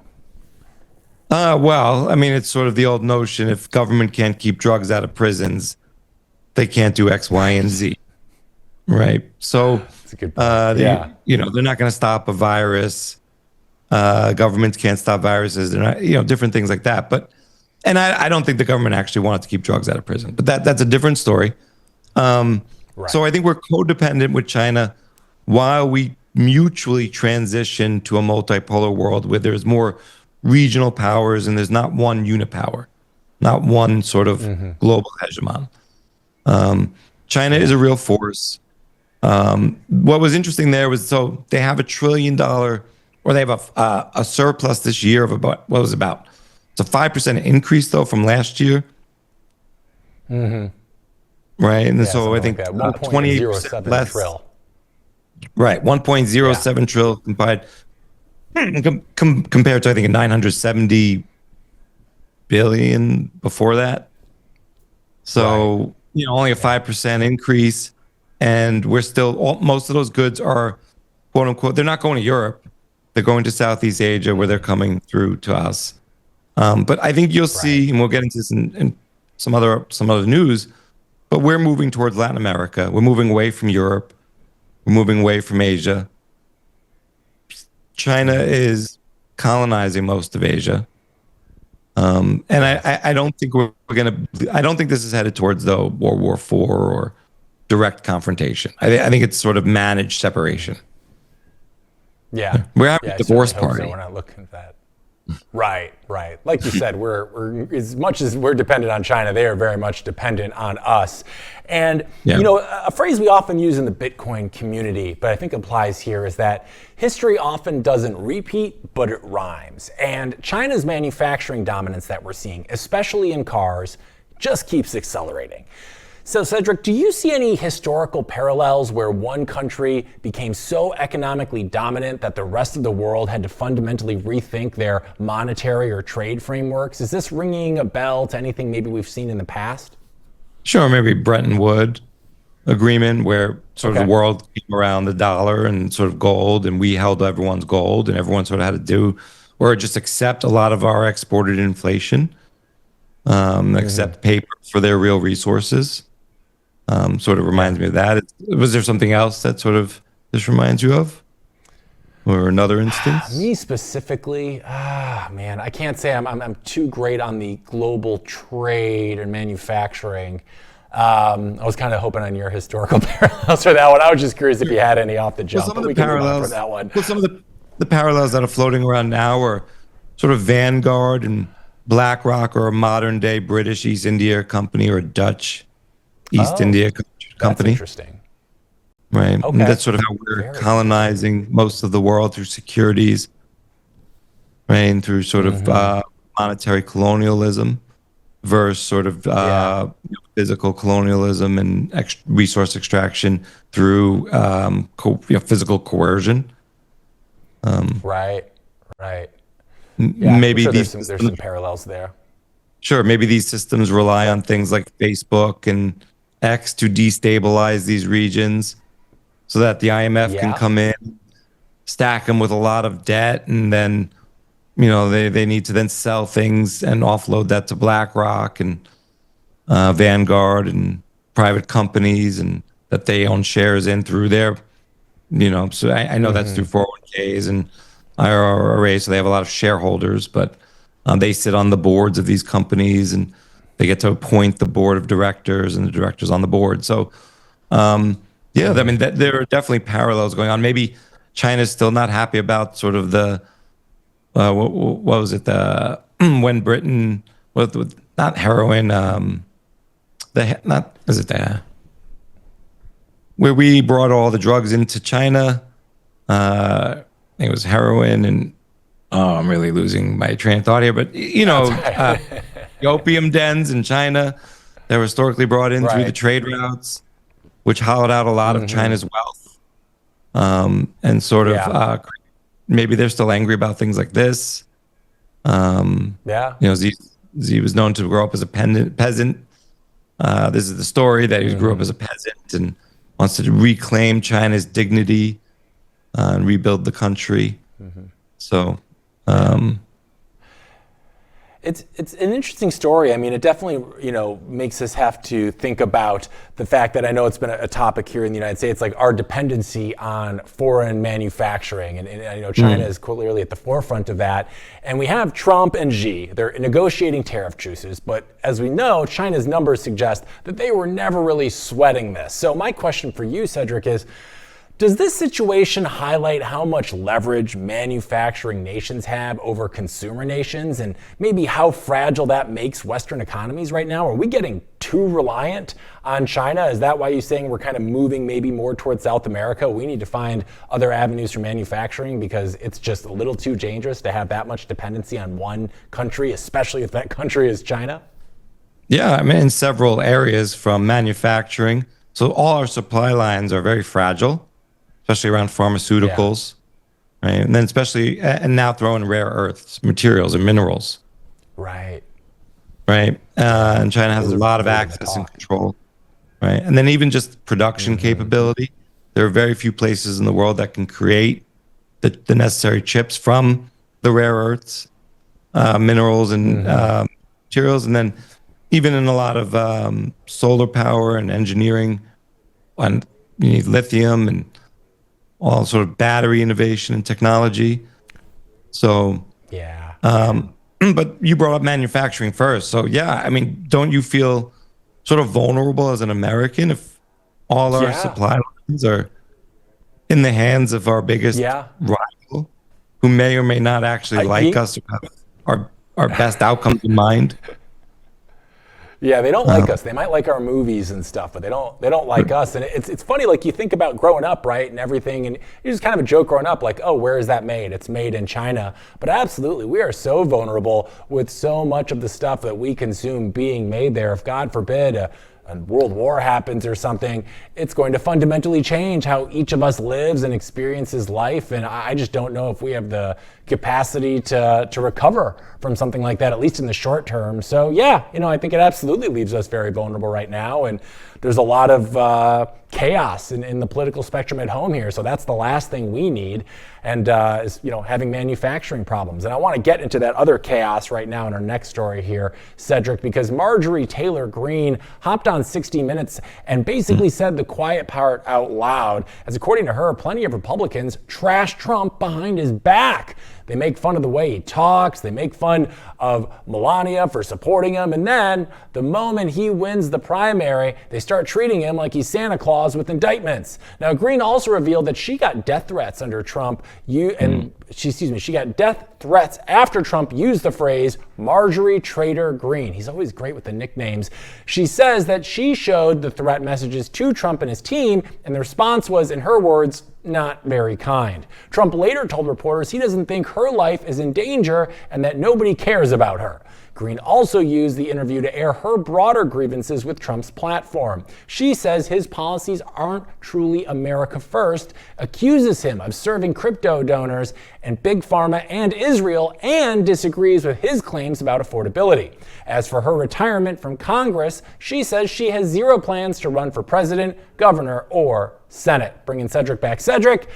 Well, I mean, it's sort of the old notion: if government can't keep drugs out of prisons, they can't do X, Y, and Z. Right. So, that's a good point. They're not going to stop a virus. Governments can't stop viruses. They're not, different things like that. But, and I don't think the government actually wanted to keep drugs out of prison. But that's a different story. Right. So I think we're codependent with China while we mutually transition to a multipolar world where there's more regional powers and there's not one unipower, not one sort of global hegemon. China is a real force. What was interesting there was, so they have $1 trillion, or they have a surplus this year of about, it's a 5% increase though from last year. Right. And so I think 28% less. Trill. Right. 1.07 trill compared to, I think, a 970 billion before that. So, only a 5% increase. And we're still, most of those goods are, quote unquote, they're not going to Europe. They're going to Southeast Asia where they're coming through to us. But I think you'll see, and we'll get into this in some other news, but we're moving towards Latin America. We're moving away from Europe. We're moving away from Asia. China is colonizing most of Asia. And I don't think I don't think this is headed towards the World War IV or direct confrontation. I think it's sort of managed separation. Yeah. We're having a divorce party. So we're not looking at that. Right. Like you said, we're as much as we're dependent on China, they are very much dependent on us. And, a phrase we often use in the Bitcoin community, but I think applies here, is that history often doesn't repeat, but it rhymes. And China's manufacturing dominance that we're seeing, especially in cars, just keeps accelerating. So, Cedric, do you see any historical parallels where one country became so economically dominant that the rest of the world had to fundamentally rethink their monetary or trade frameworks? Is this ringing a bell to anything maybe we've seen in the past? Sure, maybe Bretton Woods agreement where sort of the world came around the dollar and sort of gold, and we held everyone's gold, and everyone sort of had to do or just accept a lot of our exported inflation, accept paper for their real resources. Sort of reminds me of that. Was there something else that sort of this reminds you of? Or another instance? Me specifically, man, I can't say I'm too great on the global trade and manufacturing. I was kind of hoping on your historical parallels for that one. I was just curious if you had any off the jump. Well, some of the parallels for that one. Well, some of the parallels that are floating around now are sort of Vanguard and BlackRock, or a modern day British East India Company, or a Dutch East India Company. That's interesting. Right. Okay. And that's sort of how we're colonizing most of the world, through securities, right? And through sort of monetary colonialism versus sort of physical colonialism and resource extraction through physical coercion. Right. Maybe sure there's some parallels there. Sure, maybe these systems rely on things like Facebook and X to destabilize these regions, so that the IMF can come in, stack them with a lot of debt, and then, they need to then sell things and offload that to BlackRock and Vanguard and private companies, and that they own shares in through their, so I know that's through 401ks and IRAs, so they have a lot of shareholders, but they sit on the boards of these companies, and they get to appoint the board of directors and the directors on the board. So, I mean, there are definitely parallels going on. Maybe China's still not happy about sort of the, what was it, the when Britain, with not heroin, where we brought all the drugs into China. I think it was heroin, and I'm really losing my train of thought here, but the opium dens in China that were historically brought in through the trade routes, which hollowed out a lot of China's wealth, and sort of maybe they're still angry about things like this. Z was known to grow up as a peasant. This is the story that he grew up as a peasant and wants to reclaim China's dignity and rebuild the country. So. It's an interesting story. I mean, it definitely, makes us have to think about the fact that I know it's been a topic here in the United States, like our dependency on foreign manufacturing. And China is clearly at the forefront of that. And we have Trump and Xi. They're negotiating tariff truces. But as we know, China's numbers suggest that they were never really sweating this. So my question for you, Cedric, is, does this situation highlight how much leverage manufacturing nations have over consumer nations, and maybe how fragile that makes Western economies right now? Are we getting too reliant on China? Is that why you're saying we're kind of moving maybe more towards South America? We need to find other avenues for manufacturing because it's just a little too dangerous to have that much dependency on one country, especially if that country is China? Yeah, I mean, in several areas from manufacturing. So all our supply lines are very fragile, especially around pharmaceuticals, right? And then especially, and now throw in rare earths, materials and minerals. Right. And China has a lot of access and control, right? And then even just production capability. There are very few places in the world that can create the necessary chips from the rare earths, minerals and materials. And then even in a lot of solar power and engineering, and you need lithium and all sort of battery innovation and technology. So, but you brought up manufacturing first. So, I mean, don't you feel sort of vulnerable as an American if all our supply lines are in the hands of our biggest rival, who may or may not actually like us or have our best outcomes in mind? Yeah, they don't like us. They might like our movies and stuff, but they don't like us. And it's funny, like you think about growing up, right, and everything, and you just kind of a joke growing up, like, oh, where is that made? It's made in China. But absolutely, we are so vulnerable with so much of the stuff that we consume being made there. If God forbid a world war happens or something, it's going to fundamentally change how each of us lives and experiences life. And I just don't know if we have the capacity to recover from something like that, at least in the short term. So yeah, I think it absolutely leaves us very vulnerable right now. And there's a lot of chaos in the political spectrum at home here. So that's the last thing we need. And is having manufacturing problems. And I want to get into that other chaos right now in our next story here, Cedric, because Marjorie Taylor Greene hopped on 60 Minutes and basically said the quiet part out loud, as according to her, plenty of Republicans trash Trump behind his back. They make fun of the way he talks. They make fun of Melania for supporting him. And then the moment he wins the primary, they start treating him like he's Santa Claus with indictments. Now, Greene also revealed that she got death threats under Trump. She got death threats after Trump used the phrase Marjorie Trader Greene. He's always great with the nicknames. She says that she showed the threat messages to Trump and his team, and the response was, in her words, not very kind. Trump later told reporters he doesn't think her life is in danger and that nobody cares about her. Greene also used the interview to air her broader grievances with Trump's platform. She says his policies aren't truly America first, accuses him of serving crypto donors and Big Pharma and Israel, and disagrees with his claims about affordability. As for her retirement from Congress, she says she has zero plans to run for president, governor, or Senate. Bringing Cedric back. Cedric,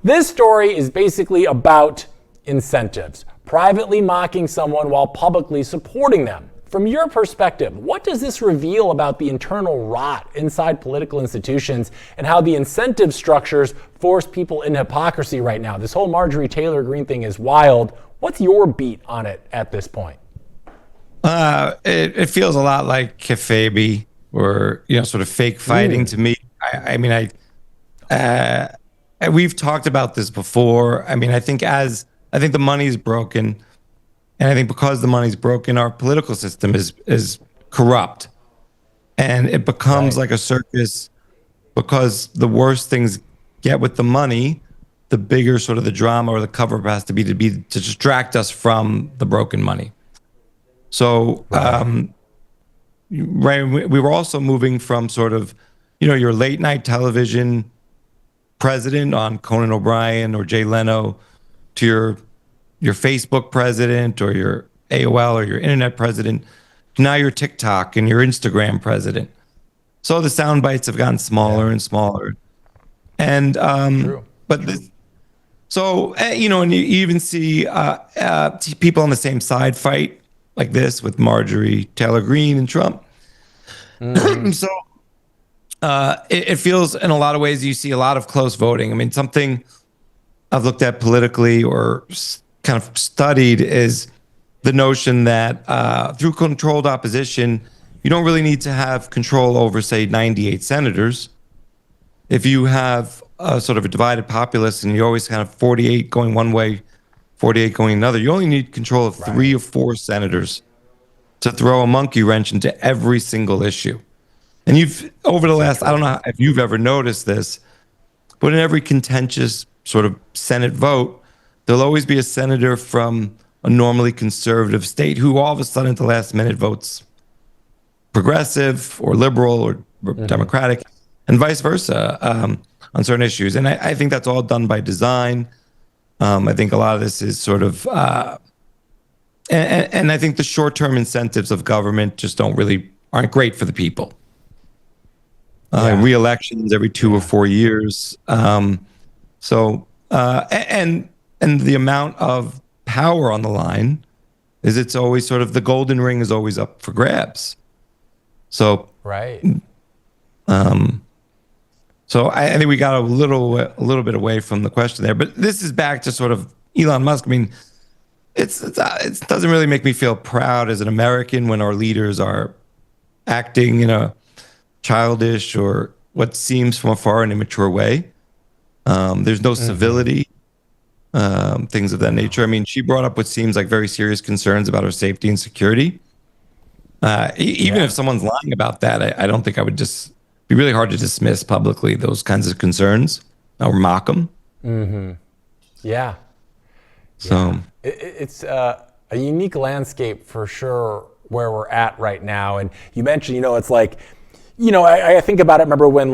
this story is basically about incentives, privately mocking someone while publicly supporting them. From your perspective, what does this reveal about the internal rot inside political institutions and how the incentive structures force people into hypocrisy right now? This whole Marjorie Taylor Greene thing is wild. What's your beat on it at this point? It feels a lot like kayfabe or sort of fake fighting to me. We've talked about this before. I think the money's broken, and I think because the money's broken, our political system is corrupt, and it becomes like a circus. Because the worse things get with the money, the bigger sort of the drama or the cover-up has to be to distract us from the broken money. So, we were also moving from sort of, your late night television president on Conan O'Brien or Jay Leno to your Facebook president or your AOL or your internet president. Now you're TikTok and your Instagram president. So the sound bites have gotten smaller and smaller. And but this, so and you even see people on the same side fight like this with Marjorie Taylor Greene and Trump. So it feels in a lot of ways you see a lot of close voting. I mean, something I've looked at politically or kind of studied is the notion that through controlled opposition, you don't really need to have control over, say, 98 senators. If you have a sort of a divided populace and you always kind of 48 going one way, 48 going another, you only need control of 3 or 4 senators to throw a monkey wrench into every single issue. And over the last, I don't know if you've ever noticed this, but in every contentious sort of Senate vote, there'll always be a senator from a normally conservative state who all of a sudden at the last minute votes progressive or liberal or democratic, and vice versa on certain issues. And I think that's all done by design. I think a lot of this is sort of, and I think the short-term incentives of government just aren't great for the people. Re-elections every 2 or 4 years. So the amount of power on the line is it's always sort of the golden ring is always up for grabs. So so I think we got a little bit away from the question there, but this is back to sort of Elon Musk. I mean, it doesn't really make me feel proud as an American when our leaders are acting in a childish or what seems from afar an immature way. There's no civility, things of that nature. I mean, she brought up what seems like very serious concerns about our safety and security. Even if someone's lying about that, I don't think I would just be really hard to dismiss publicly those kinds of concerns or mock them. Yeah. So it's a unique landscape for sure where we're at right now. And you mentioned, it's like I think about it. Remember when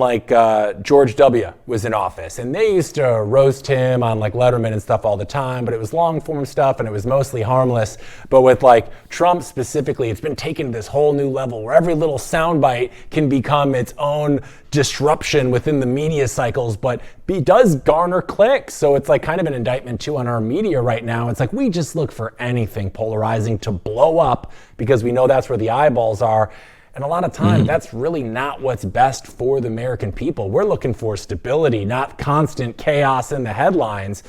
George W. was in office, and they used to roast him on Letterman and stuff all the time, but it was long form stuff and it was mostly harmless. But with Trump specifically, it's been taken to this whole new level where every little soundbite can become its own disruption within the media cycles, but it does garner clicks. So it's kind of an indictment too on our media right now. It's we just look for anything polarizing to blow up because we know that's where the eyeballs are. And a lot of times, that's really not what's best for the American people. We're looking for stability, not constant chaos in the headlines.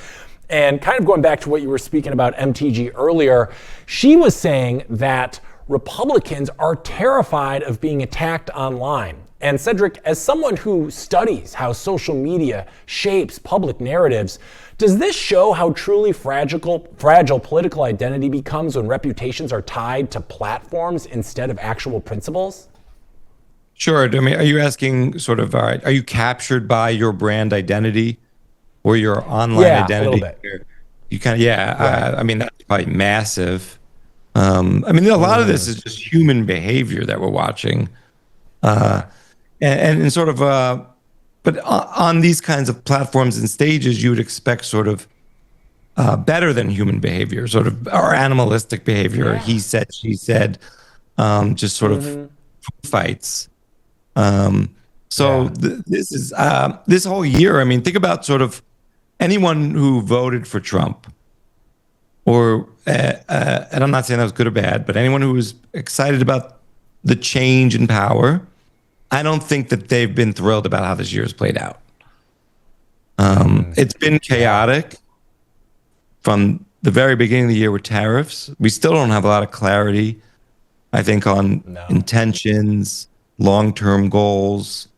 And kind of going back to what you were speaking about MTG earlier, she was saying that Republicans are terrified of being attacked online. And Cedric, as someone who studies how social media shapes public narratives, does this show how truly fragile political identity becomes when reputations are tied to platforms instead of actual principles? Sure. I mean, are you asking sort of, are you captured by your brand identity or your online identity? A little bit. You kind of, I mean, that's probably massive. I mean, a lot of this is just human behavior that we're watching. And sort of, but on these kinds of platforms and stages, you would expect sort of better than human behavior, sort of, or animalistic behavior. He said, she said, just sort of fights. This is this whole year. I mean, think about sort of anyone who voted for Trump, or and I'm not saying that was good or bad, but anyone who was excited about the change in power. I don't think that they've been thrilled about how this year's played out. It's been chaotic from the very beginning of the year with tariffs. We still don't have a lot of clarity, I think, on intentions, long-term goals,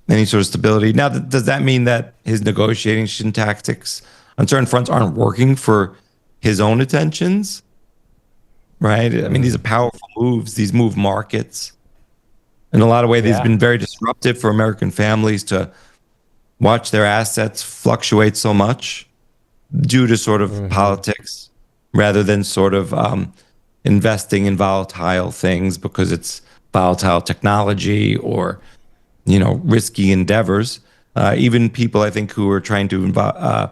any sort of stability. Now, does that mean that his negotiation tactics on certain fronts aren't working for his own intentions? Right? I mean, these are powerful moves. These move markets. In a lot of ways, it's been very disruptive for American families to watch their assets fluctuate so much due to sort of politics rather than sort of investing in volatile things because it's volatile technology or, risky endeavors. Even people, I think, who are trying to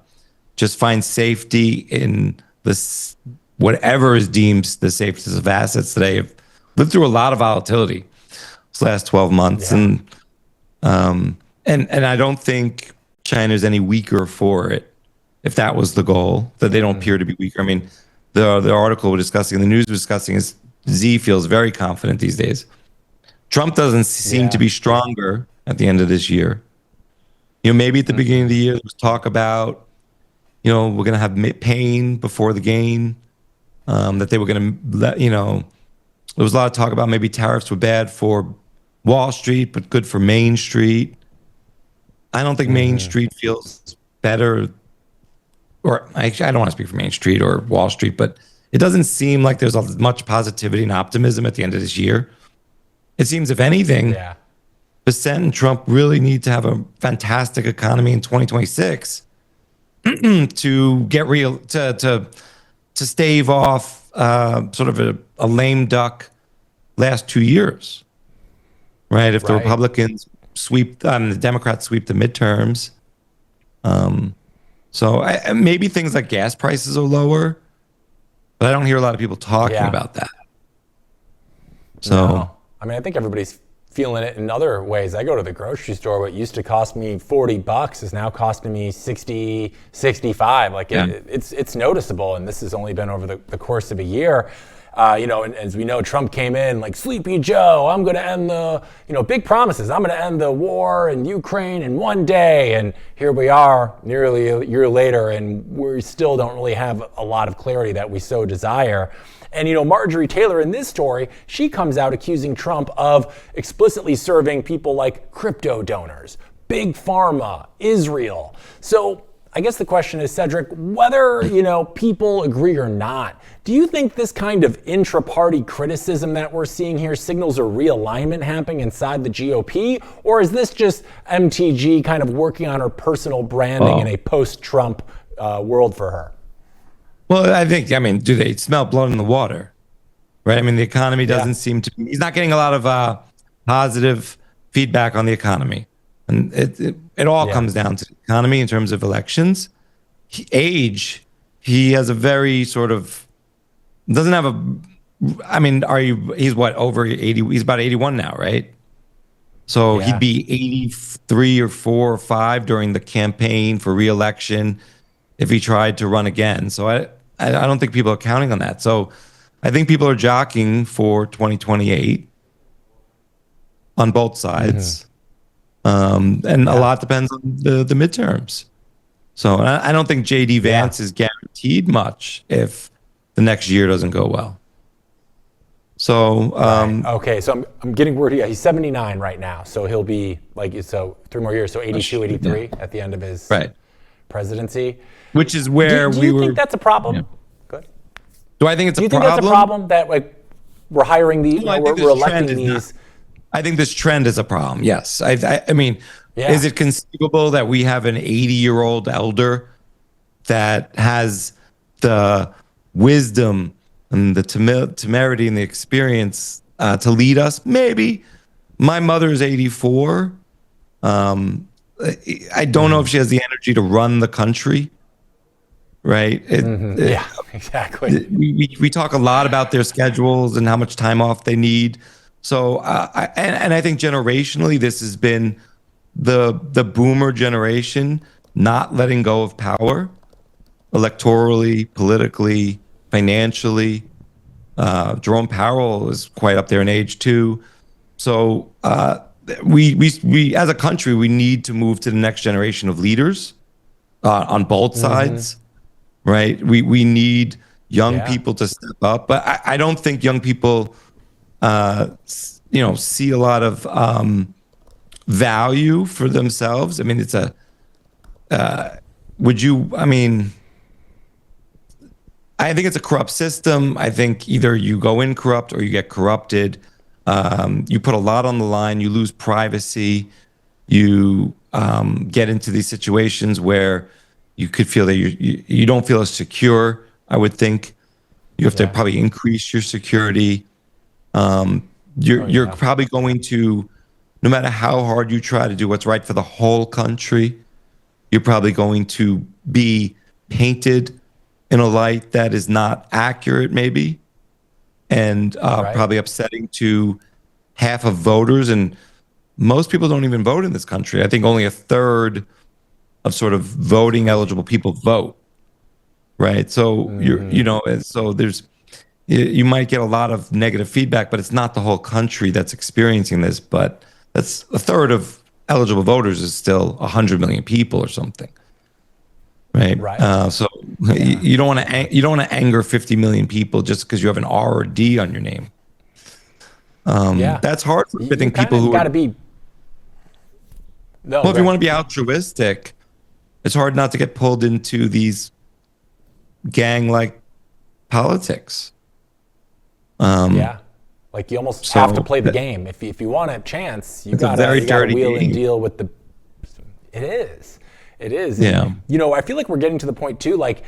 just find safety in this, whatever is deemed the safest of assets today, have lived through a lot of volatility this last 12 months. And I don't think China's any weaker for it, if that was the goal, that they don't appear to be weaker. I mean, the article we're discussing, the news we're discussing, is Xi feels very confident these days. Trump doesn't seem to be stronger at the end of this year. Maybe at the beginning of the year, there was talk about, we're going to have pain before the gain, that they were going to let, there was a lot of talk about maybe tariffs were bad for Wall Street, but good for Main Street. I don't think Main Street feels better, or actually, I don't want to speak for Main Street or Wall Street, but it doesn't seem like there's as much positivity and optimism at the end of this year. It seems, if anything, Bissett and Trump really need to have a fantastic economy in 2026 to get real, to stave off sort of a lame duck last 2 years, right? If the Republicans sweep, the Democrats sweep the midterms. So maybe things like gas prices are lower, but I don't hear a lot of people talking about that. So, I mean, I think everybody's feeling it in other ways. I go to the grocery store. What used to cost me $40 is now costing me 60, 65. It's noticeable, and this has only been over the course of a year. And as we know, Trump came in like Sleepy Joe. I'm going to end the, big promises. I'm going to end the war in Ukraine in one day. And here we are nearly a year later, and we still don't really have a lot of clarity that we so desire. And, Marjorie Taylor in this story, she comes out accusing Trump of explicitly serving people like crypto donors, big pharma, Israel. So I guess the question is, Cedric, whether, people agree or not, do you think this kind of intra-party criticism that we're seeing here signals a realignment happening inside the GOP? Or is this just MTG kind of working on her personal branding in a post-Trump world for her? Well, do they smell blood in the water? Right? I mean, the economy doesn't seem to be, he's not getting a lot of positive feedback on the economy. And it all comes down to the economy in terms of elections. Age, he has a very sort of, doesn't have a, I mean, he's what, over 80, he's about 81 now, right? So he'd be 83 or 4 or 5 during the campaign for re-election if he tried to run again. So I don't think people are counting on that. So I think people are jockeying for 2028 on both sides. And a lot depends on the midterms. So I don't think JD Vance is guaranteed much if the next year doesn't go well. So okay, so I'm getting word here. He's 79 right now, so he'll be like 3 more years, so 82, 83 at the end of his presidency. Which is where do you think that's a problem? Good. Do I think it's a problem? Do you think that's a problem that like we're hiring these, we're electing these? I think this trend is a problem. Yes, I mean, is it conceivable that we have an 80-year-old elder that has the wisdom and the temerity and the experience to lead us? Maybe. My mother is 84. I don't know if she has the energy to run the country. Right? Yeah, exactly. We talk a lot about their schedules and how much time off they need. So, I think generationally, this has been the boomer generation not letting go of power, electorally, politically, financially. Jerome Powell is quite up there in age too. So we as a country, we need to move to the next generation of leaders on both sides, right? We need young people to step up, but I don't think young people, see a lot of value for themselves. I mean, it's I think it's a corrupt system. I think either you go in corrupt or you get corrupted. You put a lot on the line, you lose privacy, you get into these situations where you could feel that you don't feel as secure. I would think you have to probably increase your security. You're probably going to, no matter how hard you try to do what's right for the whole country, you're probably going to be painted in a light that is not accurate, maybe, and probably upsetting to half of voters. And most people don't even vote in this country. I think only a third of sort of voting eligible people vote, right? So so you might get a lot of negative feedback, but it's not the whole country that's experiencing this. But that's a third of eligible voters is still 100 million people or something. Right. So you don't want to anger 50 million people just because you have an R or D on your name. That's hard for I think people who got to be. If you want to be altruistic, it's hard not to get pulled into these gang-like politics. Like you almost have to play the game. If you want a chance, you got to wheel and deal with the. It is. It is. Yeah. And, I feel like we're getting to the point too, like,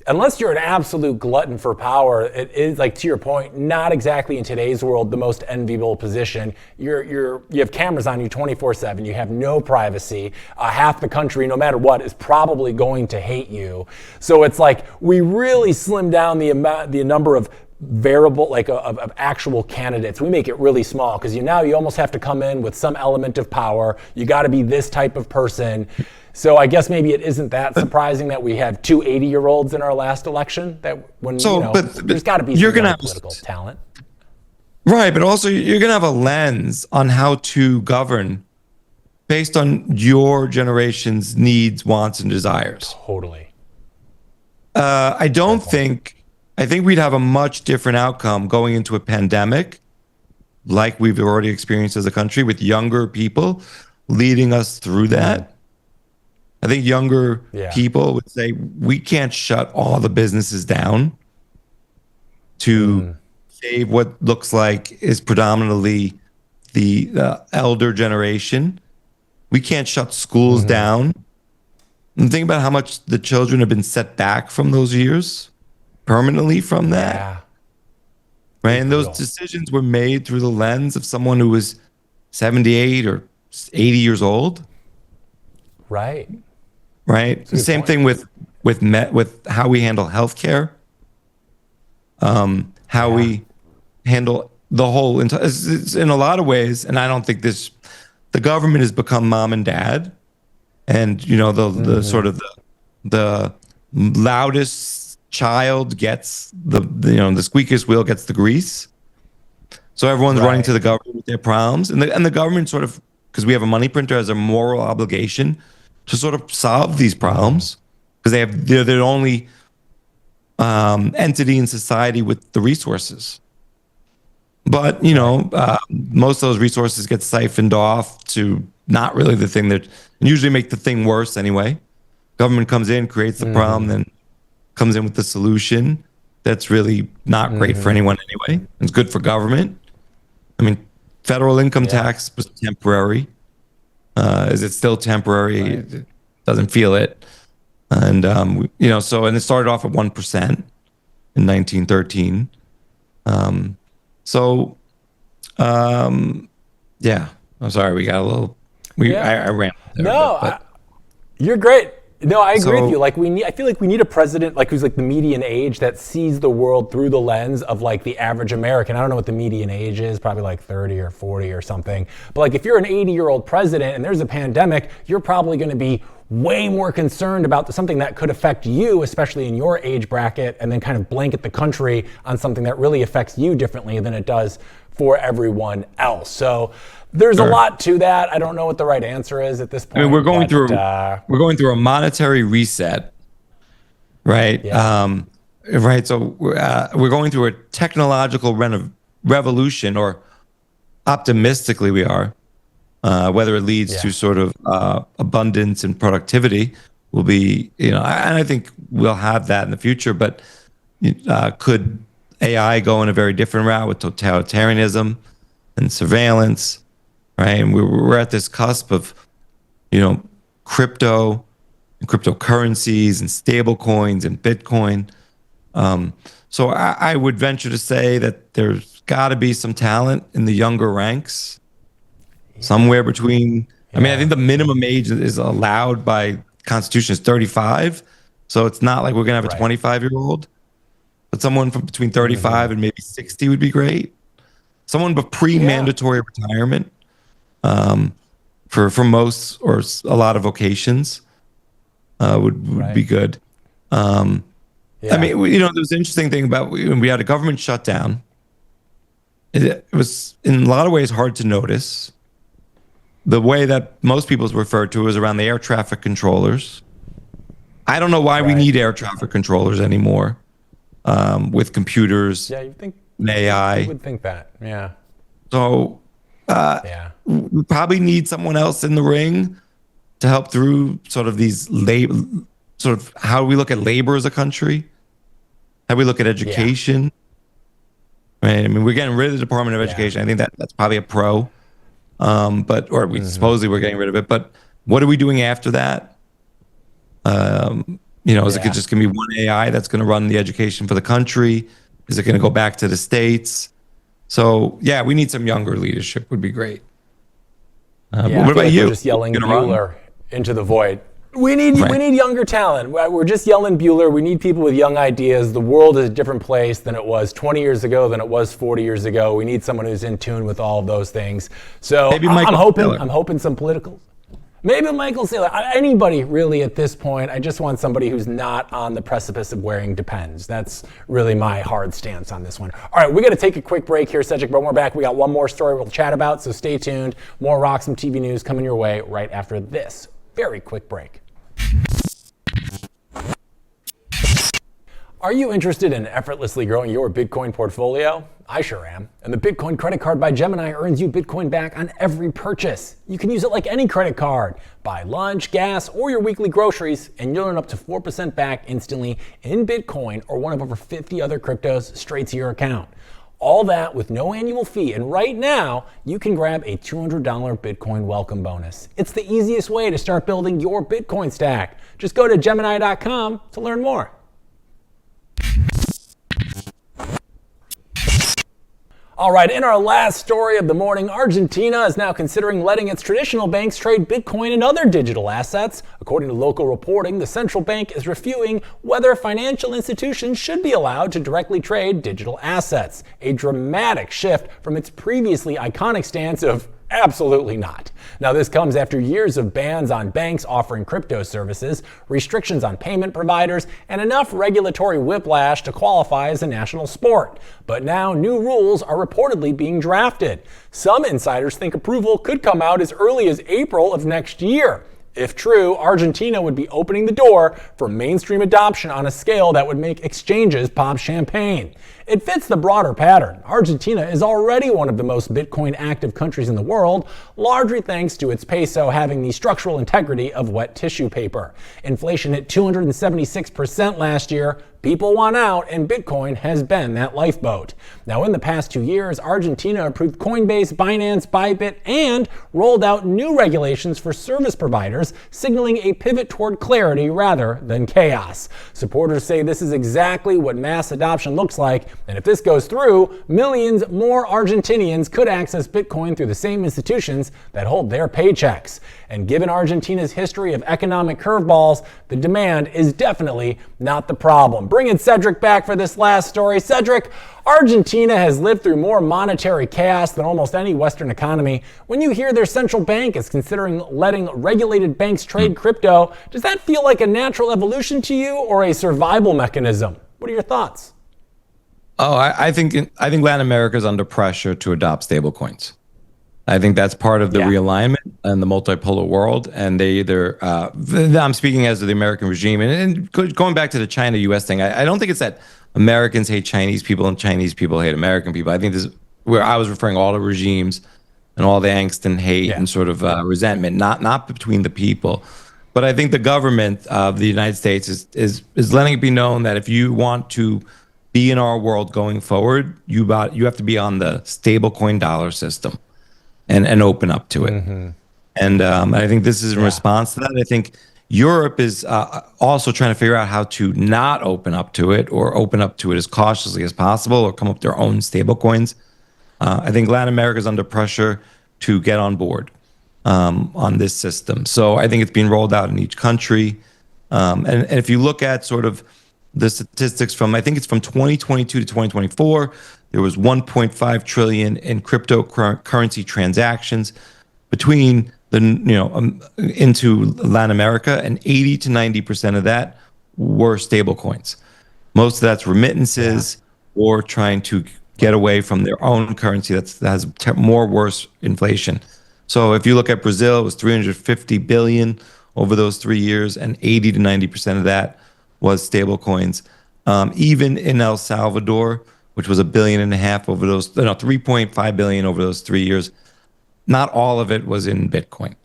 unless you're an absolute glutton for power, it is, like, to your point, not exactly in today's world the most enviable position. You have cameras on you 24/7. You have no privacy. Half the country, no matter what, is probably going to hate you. So it's like we really slim down the number of variable, like of actual candidates. We make it really small because you almost have to come in with some element of power. You got to be this type of person. So I guess maybe it isn't that surprising that we have 2 80-year-olds in our last election. That when there's got to be some political talent, right? But also you're gonna have a lens on how to govern based on your generation's needs, wants, and desires. Totally. I think we'd have a much different outcome going into a pandemic, like we've already experienced as a country, with younger people leading us through that. I think younger people would say, we can't shut all the businesses down to save what looks like is predominantly the elder generation. We can't shut schools down. And think about how much the children have been set back from those years, permanently from that. Right? And those decisions were made through the lens of someone who was 78 or 80 years old. Right. Right. The same thing with how we handle healthcare, how we handle the whole. It's in a lot of ways, and I don't think the government has become mom and dad, and the sort of the loudest child gets the squeakiest wheel gets the grease. So everyone's running to the government with their problems, and the government sort of, because we have a money printer, has a moral obligation to sort of solve these problems, because they're the only entity in society with the resources. But most of those resources get siphoned off to not really the thing that usually make the thing worse anyway. Government comes in, creates the problem, then comes in with the solution. That's really not great for anyone anyway. It's good for government. I mean, federal income tax was temporary. Is it still temporary? Right. It doesn't feel it. And, and it started off at 1% in 1913. Yeah, I'm sorry. We got a little, I ran. No, you're great. No, I agree with you. Like I feel like we need a president who's like the median age that sees the world through the lens of like the average American. I don't know what the median age is, probably like 30 or 40 or something. But like if you're an 80-year-old president and there's a pandemic, you're probably going to be way more concerned about something that could affect you, especially in your age bracket, and then kind of blanket the country on something that really affects you differently than it does for everyone else. So there's a lot to that. I don't know what the right answer is at this point. I mean, we're going through a monetary reset, right? Yeah. Right. So we're going through a technological revolution, or optimistically we are. Whether it leads to sort of abundance and productivity will be, and I think we'll have that in the future. But could AI go in a very different route with totalitarianism and surveillance? Right, and we're at this cusp of, crypto and cryptocurrencies and stable coins and Bitcoin. So I would venture to say that there's got to be some talent in the younger ranks, somewhere between. I mean, I think the minimum age is allowed by Constitution is 35, so it's not like we're gonna have a 25-year-old, but someone from between 35 and maybe 60 would be great. Someone but pre-mandatory retirement. For most or a lot of vocations would be good. I mean, there was an interesting thing about when we had a government shutdown. It was in a lot of ways hard to notice. The way that most people referred to was around the air traffic controllers. I don't know why we need air traffic controllers anymore with computers and AI. You would think that, So we probably need someone else in the ring to help through sort of these sort of how we look at labor as a country, how we look at education. Right? I mean, we're getting rid of the Department of Education. I think that's probably a pro, or we supposedly we're getting rid of it. But what are we doing after that? Is it just going to be one AI that's going to run the education for the country? Is it going to go back to the states? So we need some younger leadership. Would be great. What about you? We're just yelling Bueller into the void. We need younger talent. We're just yelling Bueller. We need people with young ideas. The world is a different place than it was 20 years ago, than it was 40 years ago. We need someone who's in tune with all of those things. So maybe I'm hoping some political. Maybe Michael Saylor. Anybody really at this point. I just want somebody who's not on the precipice of wearing Depends. That's really my hard stance on this one. All right, we got to take a quick break here, Cedric, but when we're back, we got one more story we'll chat about, so stay tuned. More RoxomTV news coming your way right after this very quick break. Are you interested in effortlessly growing your Bitcoin portfolio? I sure am. And the Bitcoin credit card by Gemini earns you Bitcoin back on every purchase. You can use it like any credit card. Buy lunch, gas, or your weekly groceries, and you'll earn up to 4% back instantly in Bitcoin or one of over 50 other cryptos straight to your account. All that with no annual fee. And right now, you can grab a $200 Bitcoin welcome bonus. It's the easiest way to start building your Bitcoin stack. Just go to Gemini.com to learn more. All right, in our last story of the morning, Argentina is now considering letting its traditional banks trade Bitcoin and other digital assets. According to local reporting, the central bank is reviewing whether financial institutions should be allowed to directly trade digital assets, a dramatic shift from its previously iconic stance of absolutely not. Now, this comes after years of bans on banks offering crypto services, restrictions on payment providers, and enough regulatory whiplash to qualify as a national sport. But now new rules are reportedly being drafted. Some insiders think approval could come out as early as April of next year. If true, Argentina would be opening the door for mainstream adoption on a scale that would make exchanges pop champagne. It fits the broader pattern. Argentina is already one of the most Bitcoin active countries in the world, largely thanks to its peso having the structural integrity of wet tissue paper. Inflation hit 276% last year. People want out, and Bitcoin has been that lifeboat. Now, in the past 2 years, Argentina approved Coinbase, Binance, Bybit, and rolled out new regulations for service providers, signaling a pivot toward clarity rather than chaos. Supporters say this is exactly what mass adoption looks like, and if this goes through, millions more Argentinians could access Bitcoin through the same institutions that hold their paychecks. And given Argentina's history of economic curveballs, the demand is definitely not the problem. Bringing Cedric back for this last story. Cedric, Argentina has lived through more monetary chaos than almost any Western economy. When you hear their central bank is considering letting regulated banks trade crypto, does that feel like a natural evolution to you or a survival mechanism? What are your thoughts? Oh, I think Latin America is under pressure to adopt stablecoins. I think that's part of the realignment and the multipolar world. And they either, I'm speaking as of the American regime, and going back to the China-U.S. thing, I don't think it's that Americans hate Chinese people and Chinese people hate American people. I think this is where I was referring all the regimes and all the angst and hate and sort of resentment, not between the people. But I think the government of the United States is letting it be known that if you want to be in our world going forward, you have to be on the stablecoin dollar system. And open up to it. And I think this is in response to that. I think Europe is also trying to figure out how to not open up to it or open up to it as cautiously as possible or come up with their own stable coins. I think Latin America is under pressure to get on board on this system. So I think it's being rolled out in each country. And if you look at sort of the statistics from, I think it's from 2022 to 2024, there was 1.5 trillion in cryptocurrency transactions between into Latin America, and 80 to 90% of that were stable coins. Most of that's remittances or trying to get away from their own currency that has more worse inflation. So if you look at Brazil, it was 350 billion over those 3 years, and 80 to 90% of that was stable coins. Even in El Salvador, which was $1.5 billion over those, 3.5 billion over those 3 years. Not all of it was in Bitcoin.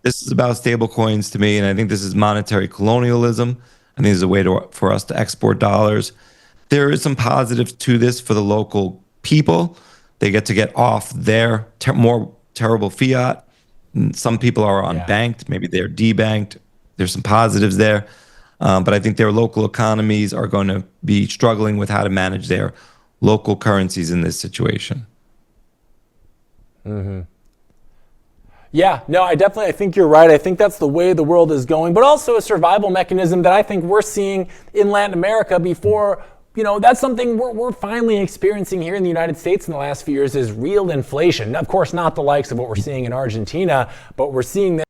This is about stable coins to me, and I think this is monetary colonialism. I think this is a way for us to export dollars. There is some positives to this for the local people. They get off their more terrible fiat. Some people are unbanked, maybe they're debanked. There's some positives there. But I think their local economies are going to be struggling with how to manage their local currencies in this situation. Yeah, no, I think you're right. I think that's the way the world is going, but also a survival mechanism that I think we're seeing in Latin America before. That's something we're finally experiencing here in the United States in the last few years is real inflation. Of course, not the likes of what we're seeing in Argentina, but we're seeing that.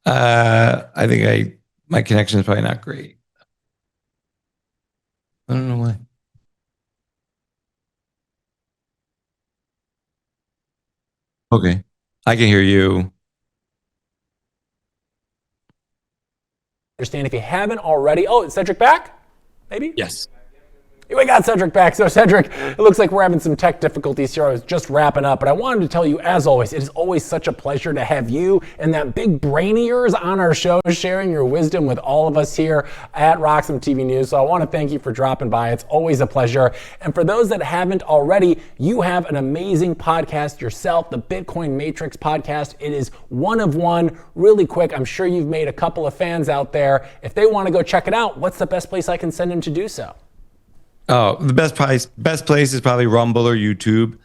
I think my connection is probably not great. I don't know why. Okay, I can hear you. Understand if you haven't already. Oh, is Cedric back? Maybe? Yes. We got Cedric back. So Cedric, it looks like we're having some tech difficulties here. I was just wrapping up, but I wanted to tell you, as always, it is always such a pleasure to have you and that big brain of yours on our show, sharing your wisdom with all of us here at RoxomTV News. So I want to thank you for dropping by. It's always a pleasure. And for those that haven't already, you have an amazing podcast yourself, the Bitcoin Matrix podcast. It is one of one, really quick. I'm sure you've made a couple of fans out there. If they want to go check it out, what's the best place I can send them to do so? Oh, the best place is probably Rumble or YouTube.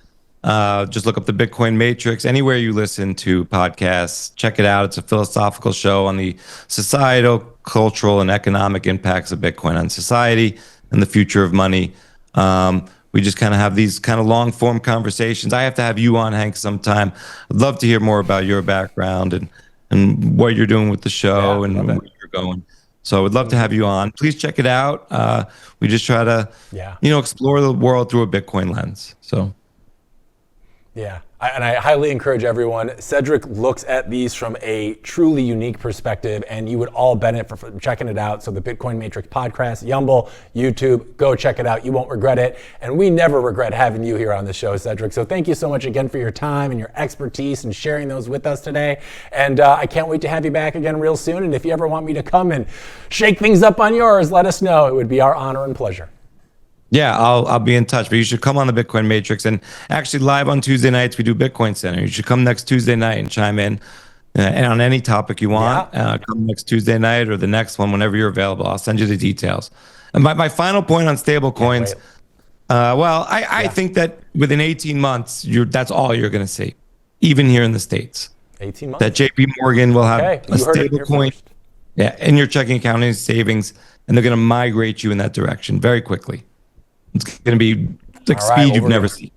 Just look up the Bitcoin Matrix. Anywhere you listen to podcasts, check it out. It's a philosophical show on the societal, cultural, and economic impacts of Bitcoin on society and the future of money. We just kind of have these kind of long form conversations. I have to have you on, Hank, sometime. I'd love to hear more about your background and what you're doing with the show and where you're going. So I would love to have you on. Please check it out. We just try to, explore the world through a Bitcoin lens. So, yeah. And I highly encourage everyone. Cedric looks at these from a truly unique perspective, and you would all benefit from checking it out. So the Bitcoin Matrix podcast, Rumble, YouTube, go check it out. You won't regret it. And we never regret having you here on the show, Cedric. So thank you so much again for your time and your expertise and sharing those with us today. And I can't wait to have you back again real soon. And if you ever want me to come and shake things up on yours, let us know. It would be our honor and pleasure. Yeah, I'll be in touch. But you should come on the Bitcoin Matrix. And actually, live on Tuesday nights, we do Bitcoin Center. You should come next Tuesday night and chime in and on any topic you want. Come next Tuesday night or the next one, whenever you're available. I'll send you the details. And my final point on stable coins, I think that within 18 months, that's all you're going to see, even here in the States. 18 months? That JP Morgan will have a stable coin in your checking account and savings, and they're going to migrate you in that direction very quickly. It's going to be like speed you've never seen.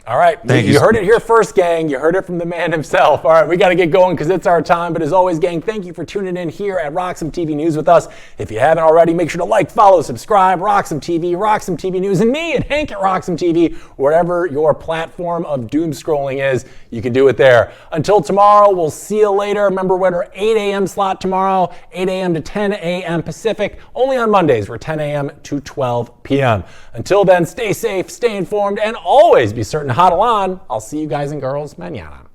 All right. You heard it here first, gang. You heard it from the man himself. All right, we got to get going because it's our time. But as always, gang, thank you for tuning in here at RoxomTV News with us. If you haven't already, make sure to like, follow, subscribe, RoxomTV, RoxomTV News, and me and Hank at RoxomTV, wherever your platform of doom scrolling is, you can do it there. Until tomorrow, we'll see you later. Remember, we're at our 8 a.m. slot tomorrow, 8 a.m. to 10 a.m. Pacific. Only on Mondays, we're 10 a.m. to 12 p.m. Until then, stay safe, stay informed, and always be certain to hodl on. I'll see you guys and girls mañana.